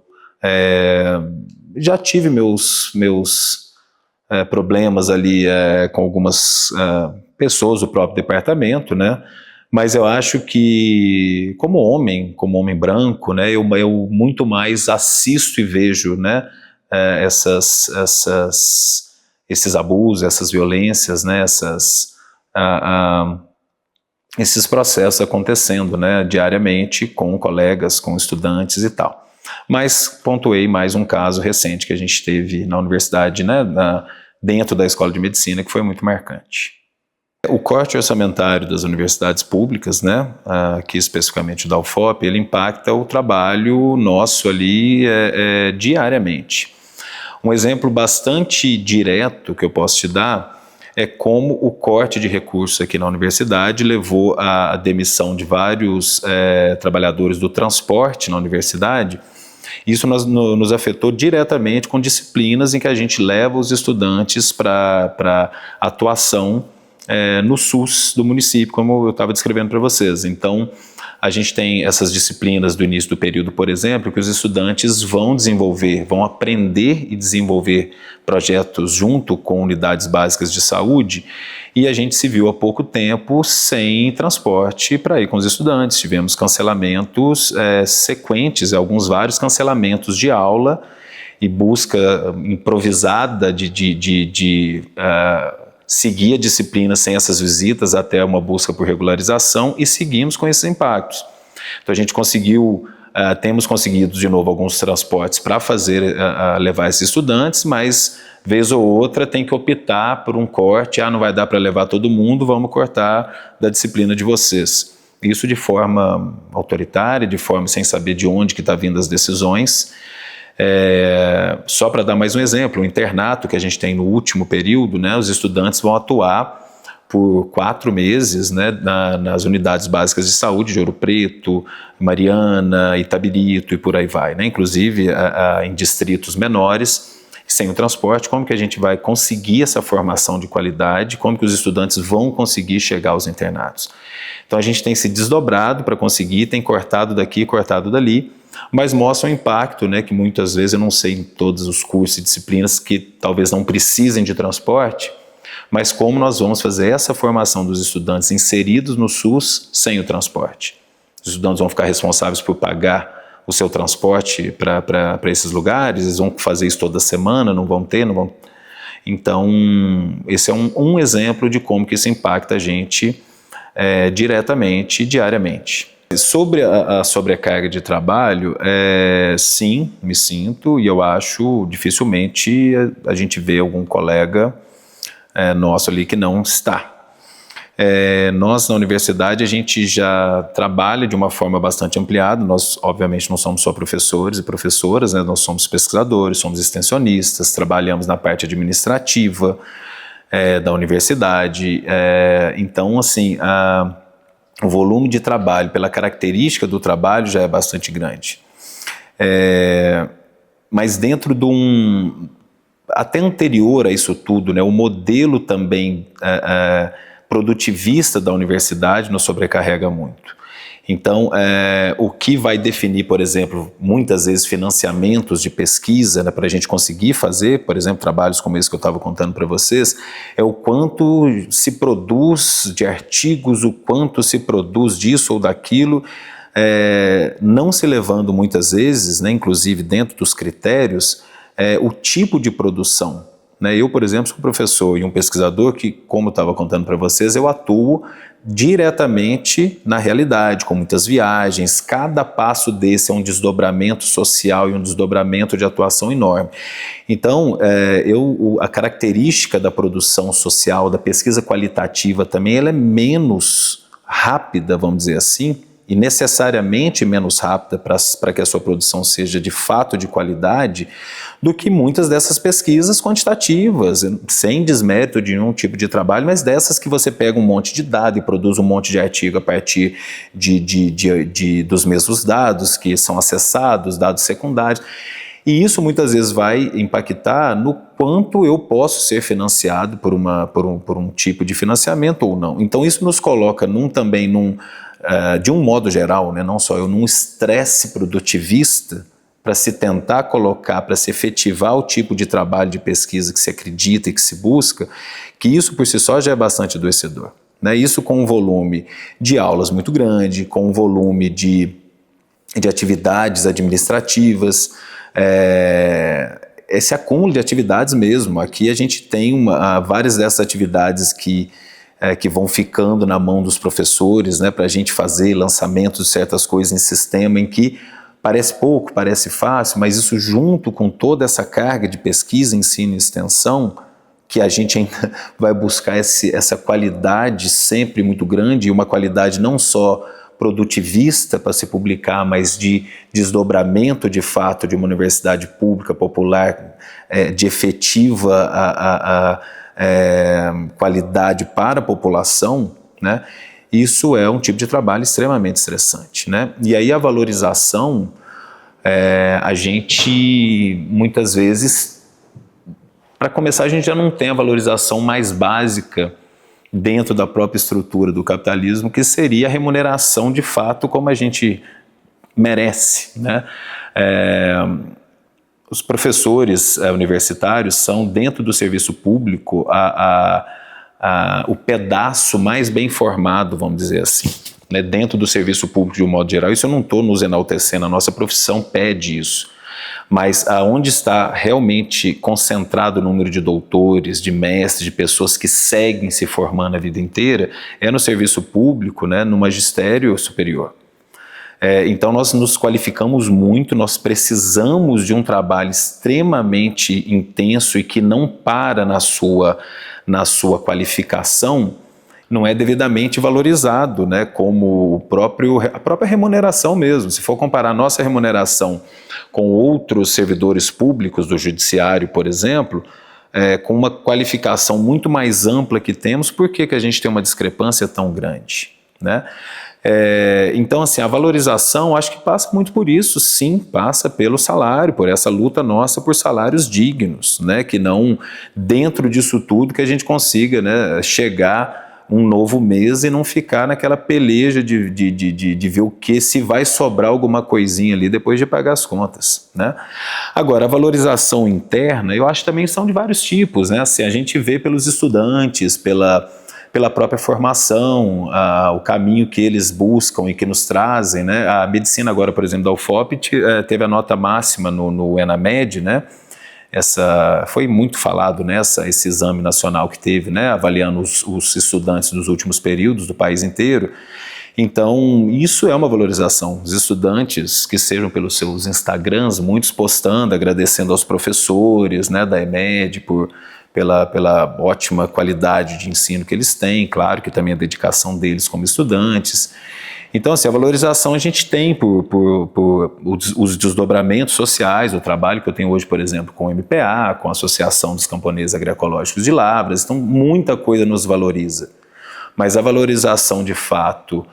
já tive meus problemas ali com algumas pessoas do próprio departamento, né, mas eu acho que, como homem branco, né, eu muito mais assisto e vejo, né, esses abusos, essas violências, né, esses processos acontecendo, né, diariamente com colegas, com estudantes e tal. Mas pontuei mais um caso recente que a gente teve na universidade, né, dentro da escola de medicina, que foi muito marcante. O corte orçamentário das universidades públicas, né, aqui especificamente da UFOP, ele impacta o trabalho nosso ali diariamente. Um exemplo bastante direto que eu posso te dar é como o corte de recursos aqui na universidade levou à demissão de vários trabalhadores do transporte na universidade. Isso nos afetou diretamente com disciplinas em que a gente leva os estudantes para atuação no SUS do município, como eu estava descrevendo para vocês. Então, a gente tem essas disciplinas do início do período, por exemplo, que os estudantes vão aprender e desenvolver projetos junto com unidades básicas de saúde, e a gente se viu há pouco tempo sem transporte para ir com os estudantes. Tivemos cancelamentos sequentes, vários cancelamentos de aula e busca improvisada de seguir a disciplina sem essas visitas até uma busca por regularização, e seguimos com esses impactos. Então a gente temos conseguido de novo alguns transportes para levar esses estudantes, mas vez ou outra tem que optar por um corte, não vai dar para levar todo mundo, vamos cortar da disciplina de vocês. Isso de forma autoritária, de forma sem saber de onde que está vindo as decisões. Só para dar mais um exemplo, o internato que a gente tem no último período, né, os estudantes vão atuar por 4 meses, né, nas unidades básicas de saúde de Ouro Preto, Mariana, Itabirito e por aí vai, né, inclusive em distritos menores, sem o transporte. Como que a gente vai conseguir essa formação de qualidade, como que os estudantes vão conseguir chegar aos internatos? Então a gente tem se desdobrado para conseguir, tem cortado daqui, cortado dali, mas mostra o impacto, né, que muitas vezes eu não sei em todos os cursos e disciplinas que talvez não precisem de transporte, mas como nós vamos fazer essa formação dos estudantes inseridos no SUS sem o transporte. Os estudantes vão ficar responsáveis por pagar o seu transporte para esses lugares, eles vão fazer isso toda semana, não vão ter. Então, esse é um exemplo de como que isso impacta a gente diretamente, diariamente. Sobre a sobrecarga de trabalho, sim, me sinto, e eu acho dificilmente a gente vê algum colega nosso ali que não está. Nós na universidade a gente já trabalha de uma forma bastante ampliada. Nós obviamente não somos só professores e professoras, né? Nós somos pesquisadores, somos extensionistas, trabalhamos na parte administrativa da universidade, então assim, o volume de trabalho, pela característica do trabalho, já é bastante grande. Mas dentro de até anterior a isso tudo, né, o modelo também produtivista da universidade nos sobrecarrega muito. Então, o que vai definir, por exemplo, muitas vezes financiamentos de pesquisa, né, para a gente conseguir fazer, por exemplo, trabalhos como esse que eu estava contando para vocês, é o quanto se produz de artigos, o quanto se produz disso ou daquilo, não se levando muitas vezes, né, inclusive dentro dos critérios, o tipo de produção. Eu, por exemplo, sou um professor e um pesquisador que, como eu estava contando para vocês, eu atuo diretamente na realidade, com muitas viagens. Cada passo desse é um desdobramento social e um desdobramento de atuação enorme. Então, a característica da produção social, da pesquisa qualitativa também, ela é menos rápida, vamos dizer assim, e necessariamente menos rápida para que a sua produção seja de fato de qualidade do que muitas dessas pesquisas quantitativas, sem desmérito de nenhum tipo de trabalho, mas dessas que você pega um monte de dado e produz um monte de artigo a partir dos mesmos dados que são acessados, dados secundários. E isso muitas vezes vai impactar no quanto eu posso ser financiado por um tipo de financiamento ou não. Então isso nos coloca de um modo geral, né, não só eu, num estresse produtivista para se tentar colocar, para se efetivar o tipo de trabalho de pesquisa que se acredita e que se busca, que isso por si só já é bastante adoecedor. Né? Isso com um volume de aulas muito grande, com um volume de atividades administrativas, esse acúmulo de atividades mesmo. Aqui a gente tem várias dessas atividades que vão ficando na mão dos professores, né, para a gente fazer lançamentos de certas coisas em sistema em que parece pouco, parece fácil, mas isso junto com toda essa carga de pesquisa, ensino e extensão, que a gente ainda vai buscar essa qualidade sempre muito grande, e uma qualidade não só produtivista para se publicar, mas de desdobramento de fato de uma universidade pública, popular, de efetiva qualidade para a população, né? Isso é um tipo de trabalho extremamente estressante, né? E aí a valorização, a gente muitas vezes, para começar, a gente já não tem a valorização mais básica dentro da própria estrutura do capitalismo, que seria a remuneração de fato como a gente merece, né? Os professores universitários são, dentro do serviço público, o pedaço mais bem formado, vamos dizer assim, né, dentro do serviço público de um modo geral. Isso eu não estou nos enaltecendo, a nossa profissão pede isso. Mas aonde está realmente concentrado o número de doutores, de mestres, de pessoas que seguem se formando a vida inteira, é no serviço público, né, no magistério superior. Então nós nos qualificamos muito, nós precisamos de um trabalho extremamente intenso e que não para na sua qualificação, não é devidamente valorizado, né, como a própria remuneração mesmo. Se for comparar a nossa remuneração com outros servidores públicos do judiciário, por exemplo, com uma qualificação muito mais ampla que temos, por que a gente tem uma discrepância tão grande, né? Então, assim, a valorização acho que passa muito por isso, sim, passa pelo salário, por essa luta nossa por salários dignos, né, que não, dentro disso tudo, que a gente consiga, né, chegar um novo mês e não ficar naquela peleja de ver o que, se vai sobrar alguma coisinha ali depois de pagar as contas, né. Agora, a valorização interna, eu acho que também são de vários tipos, né, assim, a gente vê pelos estudantes, pela própria formação, o caminho que eles buscam e que nos trazem, né? A medicina agora, por exemplo, da UFOP, teve a nota máxima no ENAMED, né? Foi muito falado esse exame nacional que teve, né? Avaliando os estudantes dos últimos períodos do país inteiro. Então, isso é uma valorização. Os estudantes, que sejam pelos seus Instagrams, muitos postando, agradecendo aos professores, né, da EMED pela ótima qualidade de ensino que eles têm, claro que também a dedicação deles como estudantes. Então, assim, a valorização a gente tem por os desdobramentos sociais, o trabalho que eu tenho hoje, por exemplo, com o MPA, com a Associação dos Camponeses Agroecológicos de Lavras, então muita coisa nos valoriza. Mas a valorização, de fato,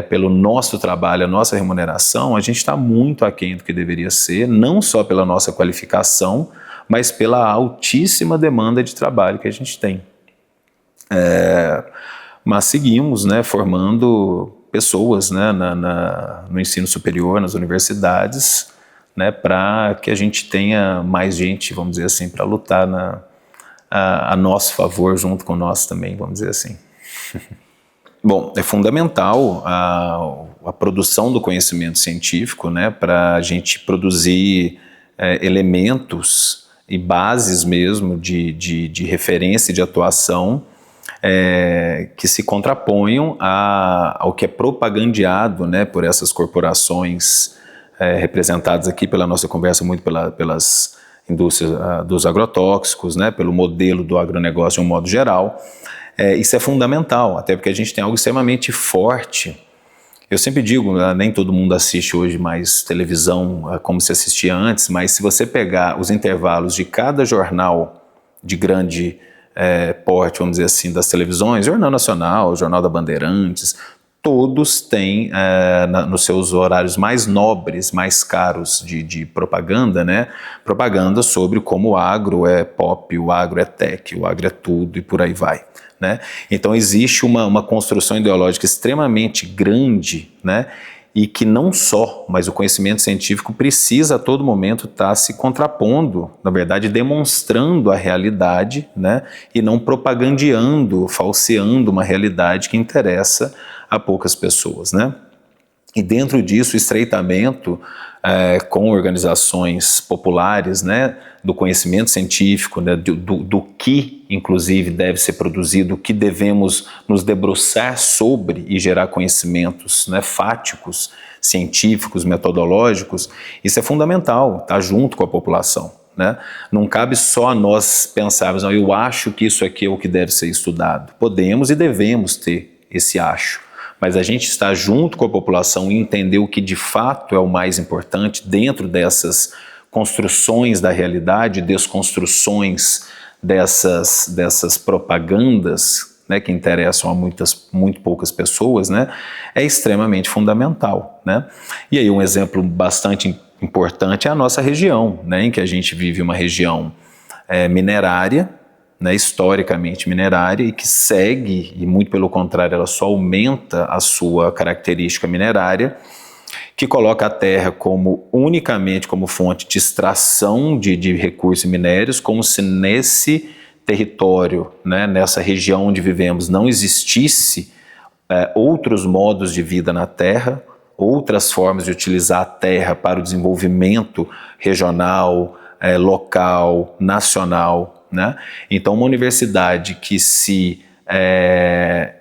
pelo nosso trabalho, a nossa remuneração, a gente está muito aquém do que deveria ser, não só pela nossa qualificação, mas pela altíssima demanda de trabalho que a gente tem. Mas seguimos, né, formando pessoas, né, no ensino superior, nas universidades, né, para que a gente tenha mais gente, vamos dizer assim, para lutar a nosso favor, junto com nós também, vamos dizer assim. Bom, é fundamental a produção do conhecimento científico, né, para a gente produzir elementos e bases mesmo de referência e de atuação que se contraponham ao que é propagandeado, né, por essas corporações representadas aqui pela nossa conversa muito pelas indústrias dos agrotóxicos, né, pelo modelo do agronegócio de um modo geral. Isso é fundamental, até porque a gente tem algo extremamente forte. Eu sempre digo, nem todo mundo assiste hoje mais televisão como se assistia antes, mas se você pegar os intervalos de cada jornal de grande porte, vamos dizer assim, das televisões, Jornal Nacional, Jornal da Bandeirantes, todos têm nos seus horários mais nobres, mais caros de propaganda, né? Propaganda sobre como o agro é pop, o agro é tech, o agro é tudo e por aí vai. Né? Então existe uma construção ideológica extremamente grande, né? E que não só, mas o conhecimento científico precisa a todo momento estar se contrapondo, na verdade demonstrando a realidade, né? E não propagandeando, falseando uma realidade que interessa a poucas pessoas, né? E dentro disso, o estreitamento com organizações populares, né, do conhecimento científico, né, do que, inclusive, deve ser produzido, o que devemos nos debruçar sobre e gerar conhecimentos, né, fáticos, científicos, metodológicos, isso é fundamental, tá junto com a população. Né? Não cabe só a nós pensarmos, não, eu acho que isso aqui é o que deve ser estudado. Podemos e devemos ter esse acho. Mas a gente está junto com a população e entender o que de fato é o mais importante dentro dessas construções da realidade, desconstruções dessas propagandas, né, que interessam a muito poucas pessoas, né, é extremamente fundamental. Né? E aí um exemplo bastante importante é a nossa região, né, em que a gente vive uma região minerária, né, historicamente minerária, e que segue, e muito pelo contrário, ela só aumenta a sua característica minerária, que coloca a terra unicamente como fonte de extração de recursos minérios, como se nesse território, né, nessa região onde vivemos, não existisse outros modos de vida na terra, outras formas de utilizar a terra para o desenvolvimento regional, local, nacional. Né? Então, uma universidade que se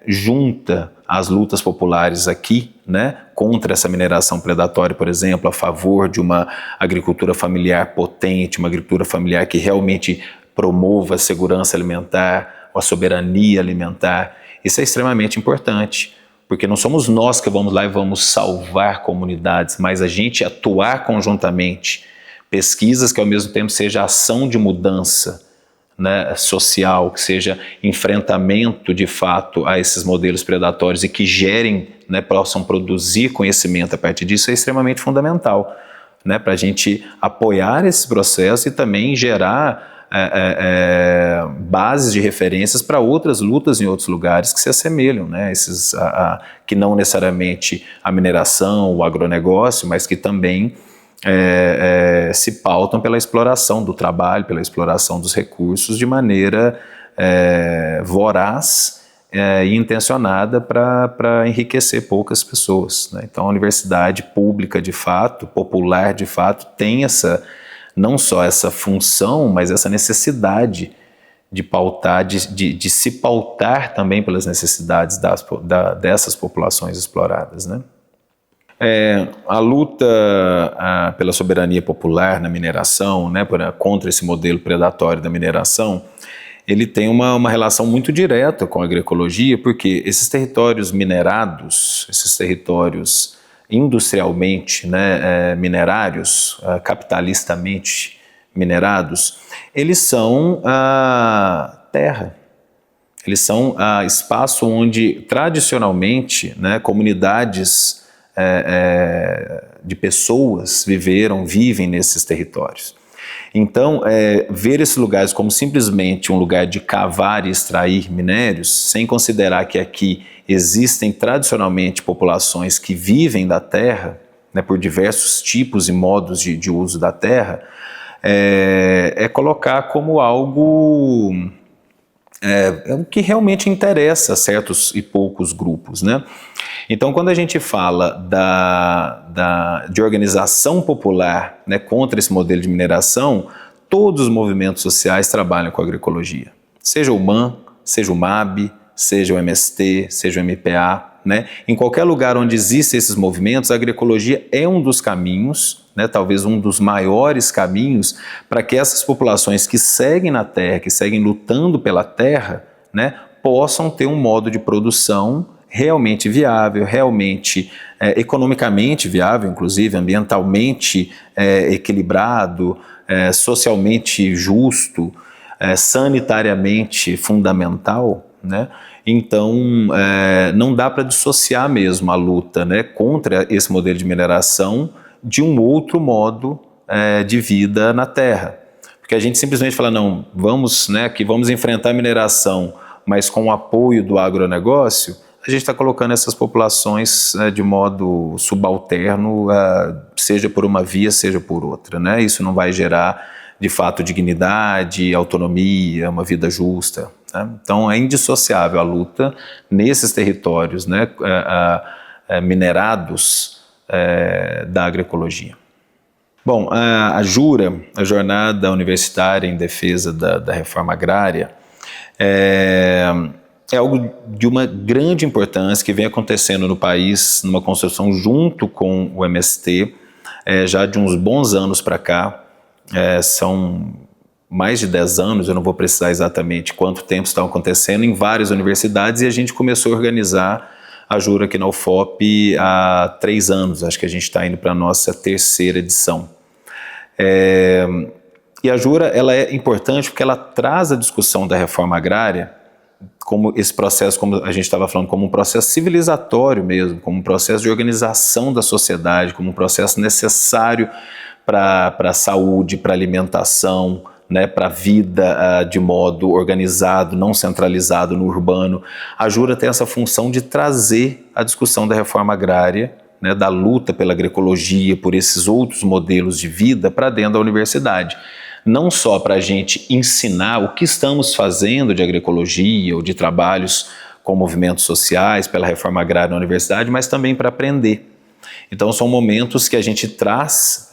junta às lutas populares aqui, né, contra essa mineração predatória, por exemplo, a favor de uma agricultura familiar potente, uma agricultura familiar que realmente promova a segurança alimentar, a soberania alimentar, isso é extremamente importante, porque não somos nós que vamos lá e vamos salvar comunidades, mas a gente atuar conjuntamente, pesquisas que ao mesmo tempo seja ação de mudança, né, social, que seja enfrentamento de fato a esses modelos predatórios e que gerem, né, possam produzir conhecimento a partir disso, é extremamente fundamental, né, para a gente apoiar esse processo e também gerar bases de referências para outras lutas em outros lugares que se assemelham, né, que não necessariamente a mineração, o agronegócio, mas que também se pautam pela exploração do trabalho, pela exploração dos recursos de maneira voraz e intencionada para enriquecer poucas pessoas. Né? Então a universidade pública de fato, popular de fato, tem não só essa função, mas essa necessidade de pautar, de se pautar também pelas necessidades dessas populações exploradas, né? A luta pela soberania popular na mineração, né, contra esse modelo predatório da mineração, ele tem uma relação muito direta com a agroecologia, porque esses territórios minerados, esses territórios industrialmente, né, minerários, capitalistamente minerados, eles são terra. Eles são espaço onde tradicionalmente, né, comunidades de pessoas vivem nesses territórios. Então, ver esses lugares como simplesmente um lugar de cavar e extrair minérios, sem considerar que aqui existem tradicionalmente populações que vivem da terra, né, por diversos tipos e modos de uso da terra, colocar como algo o que realmente interessa a certos e poucos grupos, né? Então, quando a gente fala de organização popular, né, contra esse modelo de mineração, todos os movimentos sociais trabalham com agroecologia. Seja o MAN, seja o MAB, seja o MST, seja o MPA, né? Em qualquer lugar onde existem esses movimentos, a agroecologia é um dos caminhos, né, talvez um dos maiores caminhos para que essas populações que seguem na terra, que seguem lutando pela terra, né, possam ter um modo de produção realmente viável, realmente economicamente viável, inclusive ambientalmente equilibrado, socialmente justo, sanitariamente fundamental, né? Então, não dá para dissociar mesmo a luta, né, contra esse modelo de mineração de um outro modo de vida na Terra. Porque a gente simplesmente fala, não, vamos enfrentar a mineração, mas com o apoio do agronegócio, a gente está colocando essas populações de modo subalterno, seja por uma via, seja por outra, né? Isso não vai gerar, de fato, dignidade, autonomia, uma vida justa, né? Então é indissociável a luta nesses territórios, né, minerados da agroecologia. Bom, a JURA, a Jornada Universitária em Defesa da Reforma Agrária, é algo de uma grande importância que vem acontecendo no país, numa construção junto com o MST, já de uns bons anos para cá. São mais de 10 anos, eu não vou precisar exatamente quanto tempo está acontecendo, em várias universidades, e a gente começou a organizar a JURA aqui na UFOP há 3 anos, acho que a gente está indo para a nossa 3ª edição. E a JURA, ela é importante porque ela traz a discussão da reforma agrária como esse processo, como a gente estava falando, como um processo civilizatório mesmo, como um processo de organização da sociedade, como um processo necessário para a saúde, para a alimentação, né, para a vida de modo organizado, não centralizado no urbano. A JURA tem essa função de trazer a discussão da reforma agrária, né, da luta pela agroecologia, por esses outros modelos de vida para dentro da universidade. Não só para a gente ensinar o que estamos fazendo de agroecologia ou de trabalhos com movimentos sociais pela reforma agrária na universidade, mas também para aprender. Então são momentos que a gente traz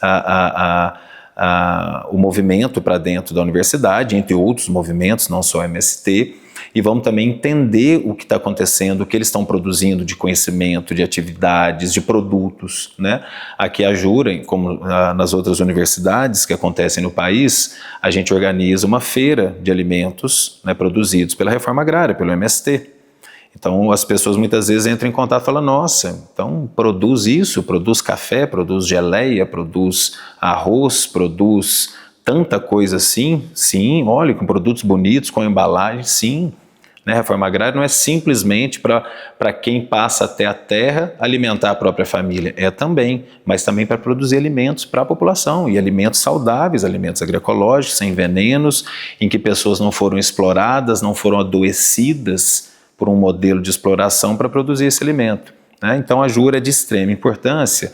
o movimento para dentro da universidade, entre outros movimentos, não só o MST, e vamos também entender o que está acontecendo, o que eles estão produzindo de conhecimento, de atividades, de produtos, né? Aqui a JURA, como nas outras universidades que acontecem no país, a gente organiza uma feira de alimentos, né, produzidos pela reforma agrária, pelo MST. Então as pessoas muitas vezes entram em contato e falam, nossa, então produz isso, produz café, produz geleia, produz arroz, produz tanta coisa assim? Sim, olha, com produtos bonitos, com embalagem, sim. Né? A reforma agrária não é simplesmente para quem passa até a terra alimentar a própria família, também, mas também para produzir alimentos para a população, e alimentos saudáveis, alimentos agroecológicos, sem venenos, em que pessoas não foram exploradas, não foram adoecidas por um modelo de exploração para produzir esse alimento, né? Então a JURA é de extrema importância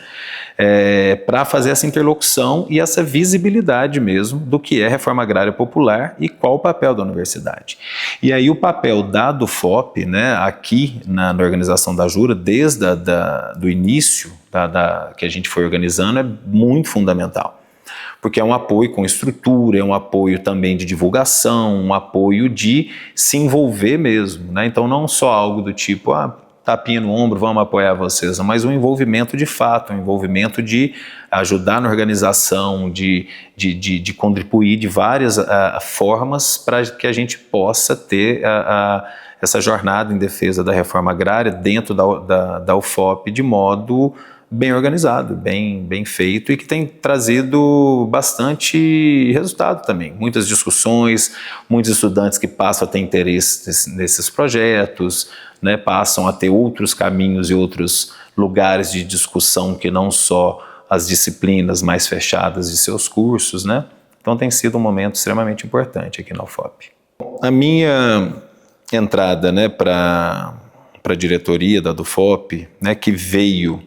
para fazer essa interlocução e essa visibilidade mesmo do que é reforma agrária popular e qual o papel da universidade. E aí o papel da UFOP, né, aqui na organização da JURA, desde do início que a gente foi organizando, é muito fundamental. Porque é um apoio com estrutura, é um apoio também de divulgação, um apoio de se envolver mesmo, né? Então não só algo do tipo, tapinha no ombro, vamos apoiar vocês, mas um envolvimento de fato, um envolvimento de ajudar na organização, de contribuir de várias formas para que a gente possa ter essa jornada em defesa da reforma agrária dentro da UFOP de modo bem organizado, bem feito, e que tem trazido bastante resultado também. Muitas discussões, muitos estudantes que passam a ter interesse nesses projetos, né, passam a ter outros caminhos e outros lugares de discussão que não só as disciplinas mais fechadas de seus cursos, né? Então tem sido um momento extremamente importante aqui na UFOP. A minha entrada, né, para a diretoria da UFOP, né, que veio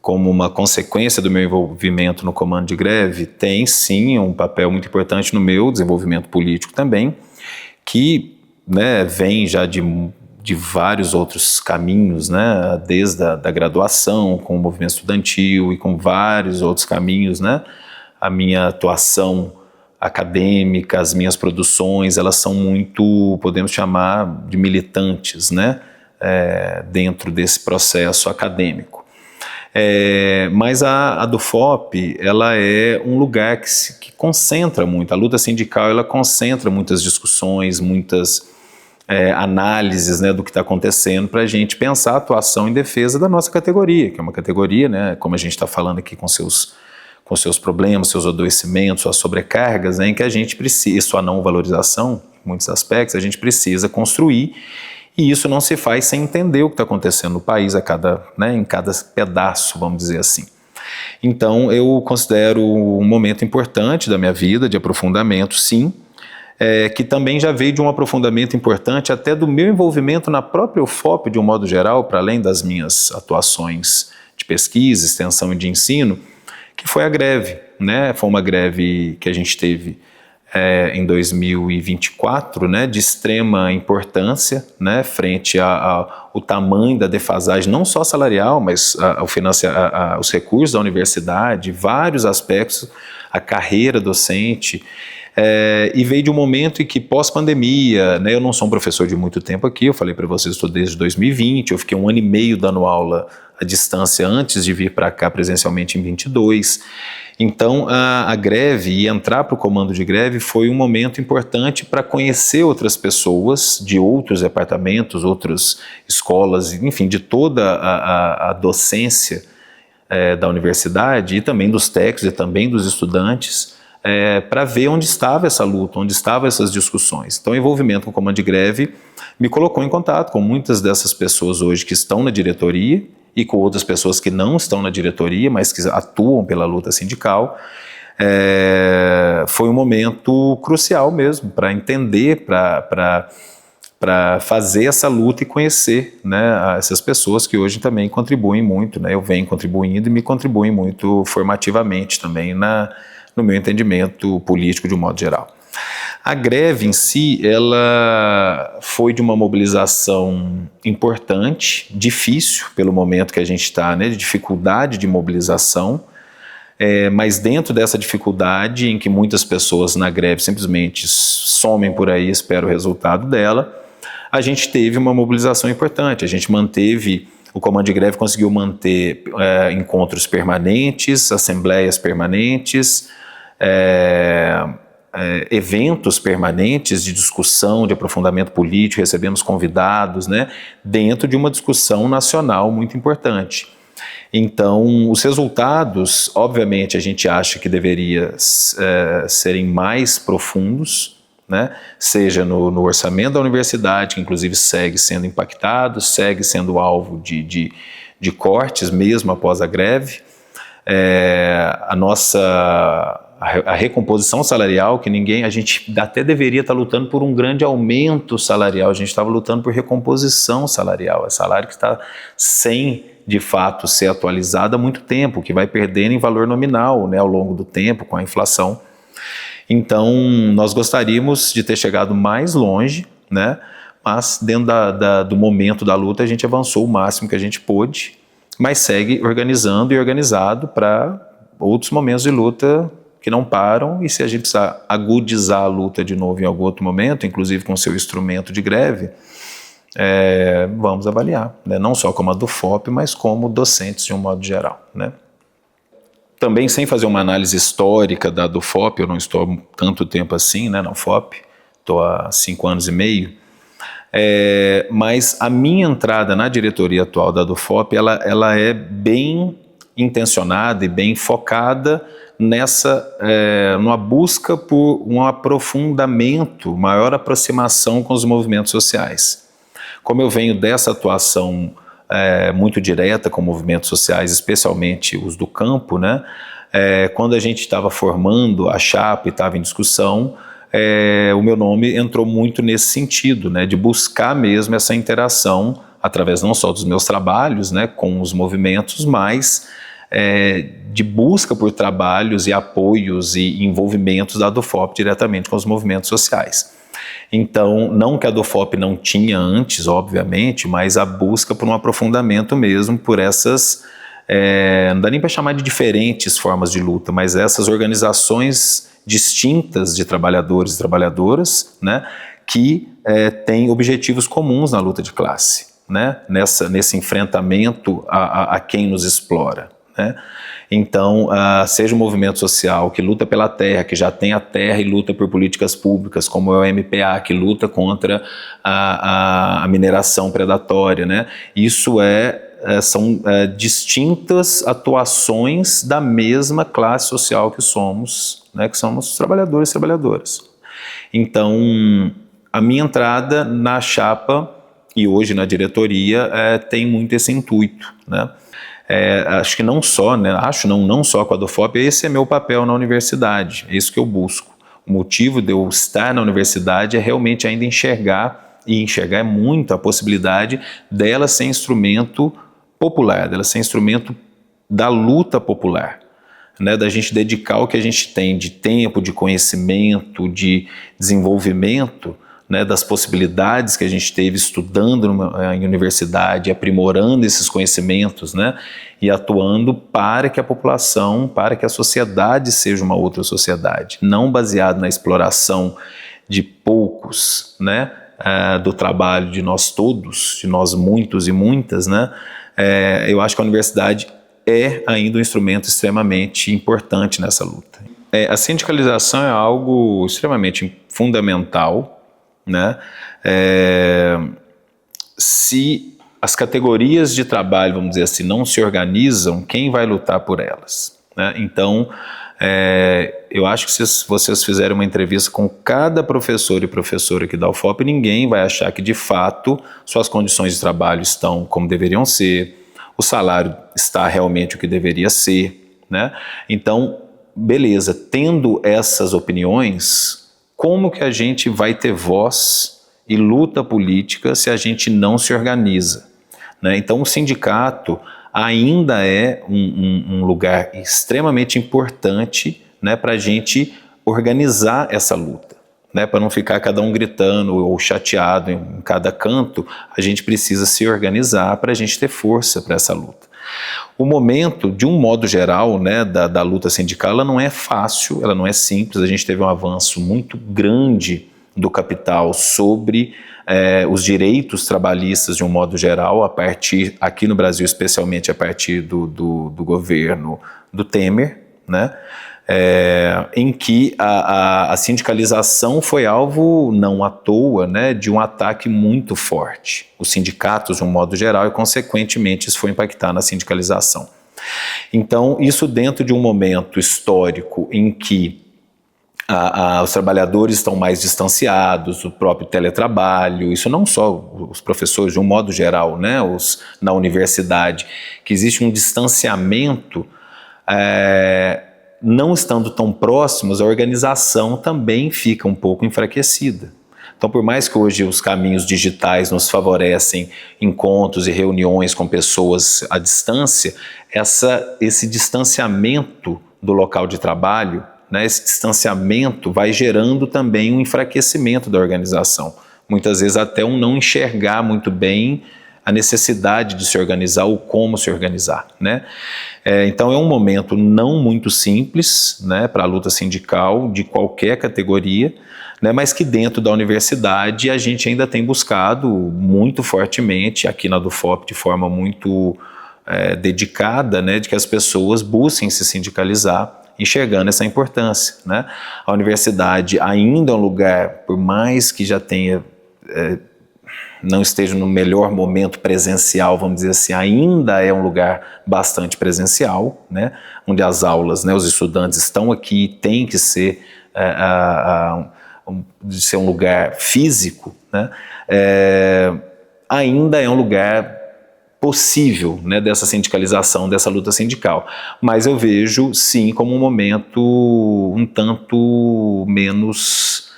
como uma consequência do meu envolvimento no comando de greve, tem sim um papel muito importante no meu desenvolvimento político também, que, né, vem já de vários outros caminhos, né, desde a da graduação, com o movimento estudantil e com vários outros caminhos, né. A minha atuação acadêmica, as minhas produções, elas são muito, podemos chamar de militantes, né, dentro desse processo acadêmico. Mas a do UFOP, ela é um lugar que concentra muito, a luta sindical, ela concentra muitas discussões, muitas análises, né, do que está acontecendo para a gente pensar a atuação em defesa da nossa categoria, que é uma categoria, né, como a gente está falando aqui com seus problemas, seus adoecimentos, suas sobrecargas, né, em que a gente precisa, sua não valorização, em muitos aspectos, a gente precisa construir, e isso não se faz sem entender o que está acontecendo no país em cada pedaço, vamos dizer assim. Então, eu considero um momento importante da minha vida, de aprofundamento, sim, que também já veio de um aprofundamento importante até do meu envolvimento na própria UFOP, de um modo geral, para além das minhas atuações de pesquisa, extensão e de ensino, que foi a greve, né? Foi uma greve que a gente teve em 2024, né, de extrema importância, né, frente ao tamanho da defasagem, não só salarial, mas os recursos da universidade, vários aspectos, a carreira docente, e veio de um momento em que pós-pandemia, né, eu não sou um professor de muito tempo aqui, eu falei para vocês, estou desde 2020, eu fiquei 1 ano e meio dando aula à distância antes de vir para cá presencialmente em 22. Então a greve e entrar para o comando de greve foi um momento importante para conhecer outras pessoas de outros departamentos, outras escolas, enfim, de toda a docência da universidade e também dos técnicos e também dos estudantes, para ver onde estava essa luta, onde estavam essas discussões. Então o envolvimento com o comando de greve me colocou em contato com muitas dessas pessoas hoje que estão na diretoria e com outras pessoas que não estão na diretoria, mas que atuam pela luta sindical. Foi um momento crucial mesmo para entender, para fazer essa luta e conhecer, né, essas pessoas que hoje também contribuem muito, né, eu venho contribuindo e me contribuem muito formativamente também no meu entendimento político de um modo geral. A greve em si, ela foi de uma mobilização importante, difícil pelo momento que a gente está, né, de dificuldade de mobilização, mas dentro dessa dificuldade em que muitas pessoas na greve simplesmente somem por aí, espera o resultado dela, a gente teve uma mobilização importante, a gente manteve, o comando de greve conseguiu manter encontros permanentes, assembleias permanentes, eventos permanentes de discussão, de aprofundamento político, recebemos convidados, né, dentro de uma discussão nacional muito importante. Então, os resultados, obviamente, a gente acha que deveria serem mais profundos, né, seja no orçamento da universidade, que inclusive segue sendo impactado, segue sendo alvo de cortes mesmo após a greve, a recomposição salarial, que a gente até deveria estar lutando por um grande aumento salarial, a gente estava lutando por recomposição salarial, é salário que está sem, de fato, ser atualizado há muito tempo, que vai perdendo em valor nominal, né, ao longo do tempo, com a inflação. Então, nós gostaríamos de ter chegado mais longe, né, mas dentro do momento da luta a gente avançou o máximo que a gente pôde, mas segue organizando e organizado para outros momentos de luta que não param, e se a gente precisar agudizar a luta de novo em algum outro momento, inclusive com seu instrumento de greve, vamos avaliar, né? Não só como a do UFOP, mas como docentes de um modo geral, né? Também sem fazer uma análise histórica da do UFOP, eu não estou há tanto tempo assim, né, na UFOP, estou há 5 anos e meio, mas a minha entrada na diretoria atual da do UFOP, ela é bem intencionada e bem focada numa busca por um aprofundamento, maior aproximação com os movimentos sociais. Como eu venho dessa atuação muito direta com movimentos sociais, especialmente os do campo, né, quando a gente estava formando a chapa e estava em discussão, o meu nome entrou muito nesse sentido, né, de buscar mesmo essa interação através não só dos meus trabalhos, né, com os movimentos, mas de busca por trabalhos e apoios e envolvimentos da ADUFOP diretamente com os movimentos sociais. Então, não que a ADUFOP não tinha antes, obviamente, mas a busca por um aprofundamento mesmo por essas, não dá nem para chamar de diferentes formas de luta, mas essas organizações distintas de trabalhadores e trabalhadoras, né, que têm objetivos comuns na luta de classe, né, nesse enfrentamento a quem nos explora, né? Então, seja um movimento social que luta pela terra, que já tem a terra e luta por políticas públicas, como é o MPA, que luta contra a mineração predatória, né? Isso são distintas atuações da mesma classe social que somos, né? Que somos trabalhadores e trabalhadoras. Então, a minha entrada na chapa e hoje na diretoria tem muito esse intuito, né? Acho que não só, né, não só com a ADUFOP, esse é meu papel na universidade, é isso que eu busco. O motivo de eu estar na universidade é realmente ainda enxergar muito a possibilidade dela ser instrumento popular, dela ser instrumento da luta popular, né, da gente dedicar o que a gente tem de tempo, de conhecimento, de desenvolvimento, né, das possibilidades que a gente teve estudando em universidade, aprimorando esses conhecimentos, né, e atuando para que a população, para que a sociedade seja uma outra sociedade, não baseado na exploração de poucos, né, do trabalho de nós todos, de nós muitos e muitas, né. Eu acho que a universidade é ainda um instrumento extremamente importante nessa luta. A sindicalização é algo extremamente fundamental, né? Se as categorias de trabalho, vamos dizer assim, não se organizam, quem vai lutar por elas, né? Então, eu acho que se vocês fizerem uma entrevista com cada professor e professora aqui da UFOP, ninguém vai achar que de fato suas condições de trabalho estão como deveriam ser, o salário está realmente o que deveria ser, né? Então, beleza, tendo essas opiniões, como que a gente vai ter voz e luta política se a gente não se organiza, né? Então o sindicato ainda é um lugar extremamente importante, né, para a gente organizar essa luta, né, para não ficar cada um gritando ou chateado em cada canto. A gente precisa se organizar para a gente ter força para essa luta. O momento, de um modo geral, né, da luta sindical, ela não é fácil, ela não é simples. A gente teve um avanço muito grande do capital sobre os direitos trabalhistas de um modo geral, a partir, aqui no Brasil especialmente a partir do governo do Temer, né, em que a sindicalização foi alvo, não à toa, né, de um ataque muito forte. Os sindicatos, de um modo geral, e consequentemente isso foi impactar na sindicalização. Então, isso dentro de um momento histórico em que os trabalhadores estão mais distanciados, o próprio teletrabalho, isso não só os professores, de um modo geral, né, na universidade, que existe um distanciamento, não estando tão próximos, a organização também fica um pouco enfraquecida. Então, por mais que hoje os caminhos digitais nos favorecem encontros e reuniões com pessoas à distância, esse distanciamento do local de trabalho, né, esse distanciamento vai gerando também um enfraquecimento da organização. Muitas vezes até um não enxergar muito bem a necessidade de se organizar ou como se organizar, né? Então é um momento não muito simples, né, para a luta sindical de qualquer categoria, né, mas que dentro da universidade a gente ainda tem buscado muito fortemente, aqui na ADUFOP de forma muito dedicada, né, de que as pessoas busquem se sindicalizar, enxergando essa importância, né? A universidade ainda é um lugar, por mais que já tenha, não esteja no melhor momento presencial, vamos dizer assim, ainda é um lugar bastante presencial, né? Onde as aulas, né, os estudantes estão aqui, tem que ser, um lugar físico, né? Ainda é um lugar possível, né, dessa sindicalização, dessa luta sindical. Mas eu vejo, sim, como um momento um tanto menos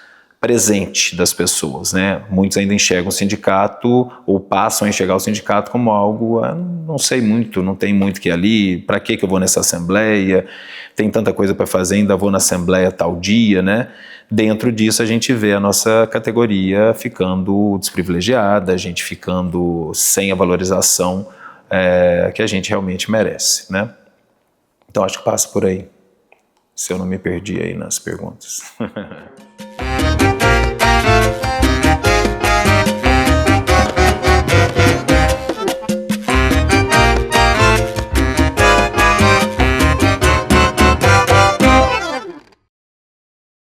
presente das pessoas, né? Muitos ainda enxergam o sindicato, ou passam a enxergar o sindicato como algo, não sei muito, não tem muito que ir ali, para que eu vou nessa assembleia, tem tanta coisa para fazer, ainda vou na assembleia tal dia, né? Dentro disso a gente vê a nossa categoria ficando desprivilegiada, a gente ficando sem a valorização que a gente realmente merece, né? Então acho que passa por aí, se eu não me perdi aí nas perguntas.